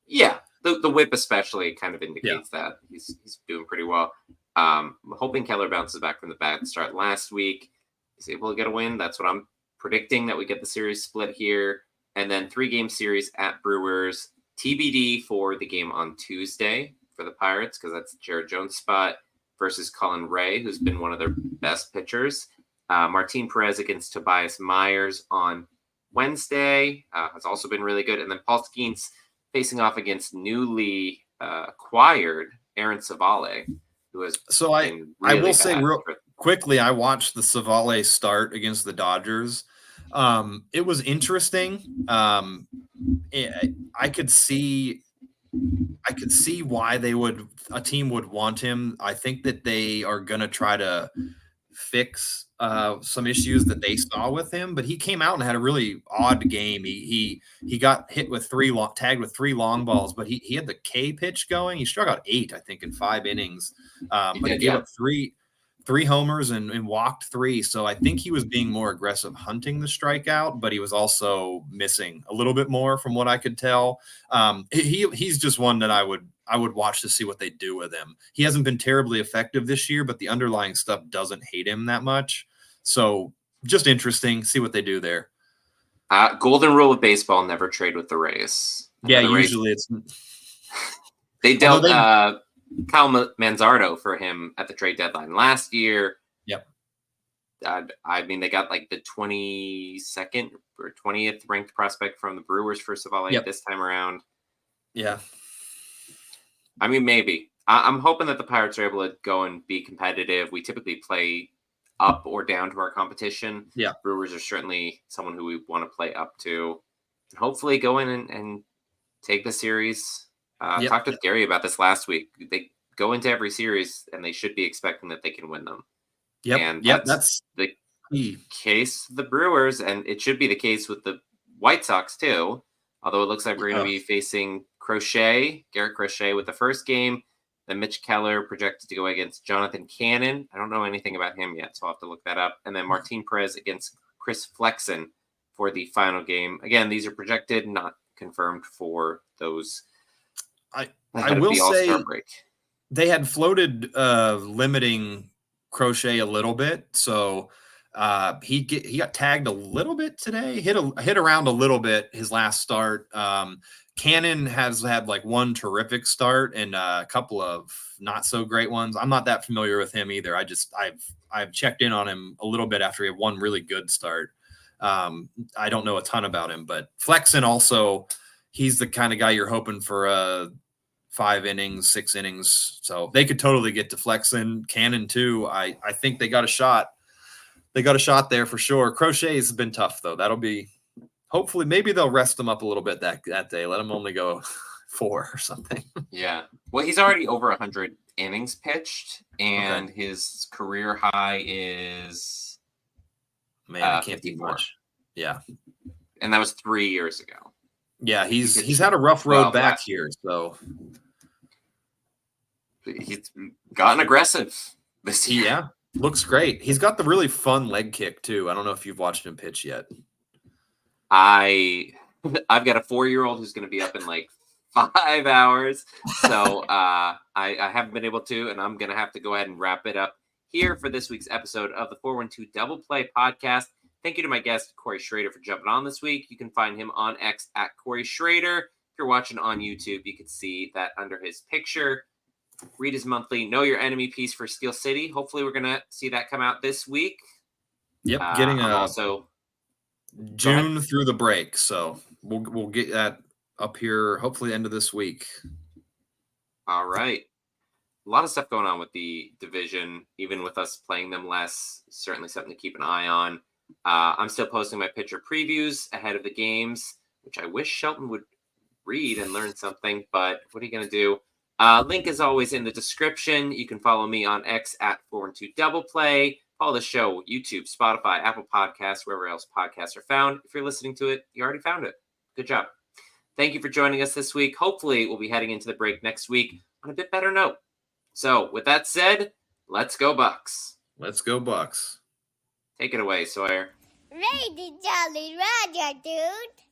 Yeah, the WHIP especially kind of indicates that he's doing pretty well. I'm hoping Keller bounces back from the bad start last week. He's able to get a win. That's what I'm predicting, that we get the series split here. And then 3-game series at Brewers. TBD for the game on Tuesday for the Pirates, because that's Jared Jones' spot, versus Colin Ray, who's been one of their best pitchers. Martin Perez against Tobias Myers on Wednesday has also been really good. And then Paul Skenes facing off against newly acquired Aaron Savale, who has been really I will say real quickly, I watched the Savale start against the Dodgers. It was interesting. I could see why a team would want him. I think that they are going to try to fix some issues that they saw with him, but he came out and had a really odd game. He got hit with tagged with 3 long balls, but he had the K pitch going. He struck out 8, I think, in 5 innings. He gave up 3 homers and walked 3. So I think he was being more aggressive hunting the strikeout, but he was also missing a little bit more from what I could tell. He's just one that I would watch to see what they do with him. He hasn't been terribly effective this year, but the underlying stuff doesn't hate him that much. So just interesting. See what they do there. Golden rule of baseball: never trade with the Rays. Usually it's they dealt Kyle Manzardo for him at the trade deadline last year. Yep. I mean, they got like the 22nd or 20th ranked prospect from the Brewers for Savale this time around. Yeah. I mean, maybe. I'm hoping that the Pirates are able to go and be competitive. We typically play up or down to our competition. Yeah. Brewers are certainly someone who we want to play up to. And hopefully go in and take the series. Talked with Gary about this last week. They go into every series and they should be expecting that they can win them. Yep. And that's the case with the Brewers, and it should be the case with the White Sox too. Although it looks like we're going to be facing Garrett Crochet with the first game. Then Mitch Keller projected to go against Jonathan Cannon. I don't know anything about him yet, so I'll have to look that up. And then Martin Perez against Chris Flexen for the final game. Again, these are projected, not confirmed for those. I will say break. They had floated limiting Crochet a little bit, so he got tagged a little bit today. Hit around a little bit his last start. Cannon has had like 1 terrific start and a couple of not so great ones. I'm not that familiar with him either. I've checked in on him a little bit after he had 1 really good start. I don't know a ton about him, but Flexen also, he's the kind of guy you're hoping for 5 innings, 6 innings. So they could totally get to Flexen. Cannon too. I think they got a shot. They got a shot there for sure. Crochet has been tough though. That'll be, hopefully, maybe they'll rest him up a little bit that day. Let him only go 4 or something. Yeah. Well, he's already over 100 innings pitched, and his career high is it can't 54. Be much. Yeah. And that was 3 years ago. Yeah, he's had a rough road back here, so he's gotten aggressive this year. Yeah, looks great. He's got the really fun leg kick too. I don't know if you've watched him pitch yet. I've got a 4-year-old who's going to be up in like 5 hours. So I haven't been able to, and I'm going to have to go ahead and wrap it up here for this week's episode of the 412 Double Play podcast. Thank you to my guest, Corey Shrader, for jumping on this week. You can find him on X at Corey Shrader. If you're watching on YouTube, you can see that under his picture. Read his monthly Know Your Enemy piece for Steel City. Hopefully, we're going to see that come out this week. Yep, getting also June through the break. So we'll get that up here hopefully end of this week. All right. A lot of stuff going on with the division, even with us playing them less. Certainly something to keep an eye on. I'm still posting my pitcher previews ahead of the games, which I wish Shelton would read and learn something, but what are you going to do? Link is always in the description. You can follow me on X at 412 Double Play. Follow the show, YouTube, Spotify, Apple Podcasts, wherever else podcasts are found. If you're listening to it, you already found it. Good job. Thank you for joining us this week. Hopefully, we'll be heading into the break next week on a bit better note. So, with that said, let's go Bucks. Let's go Bucks. Take it away, Sawyer. Ready, Jolly Roger, dude.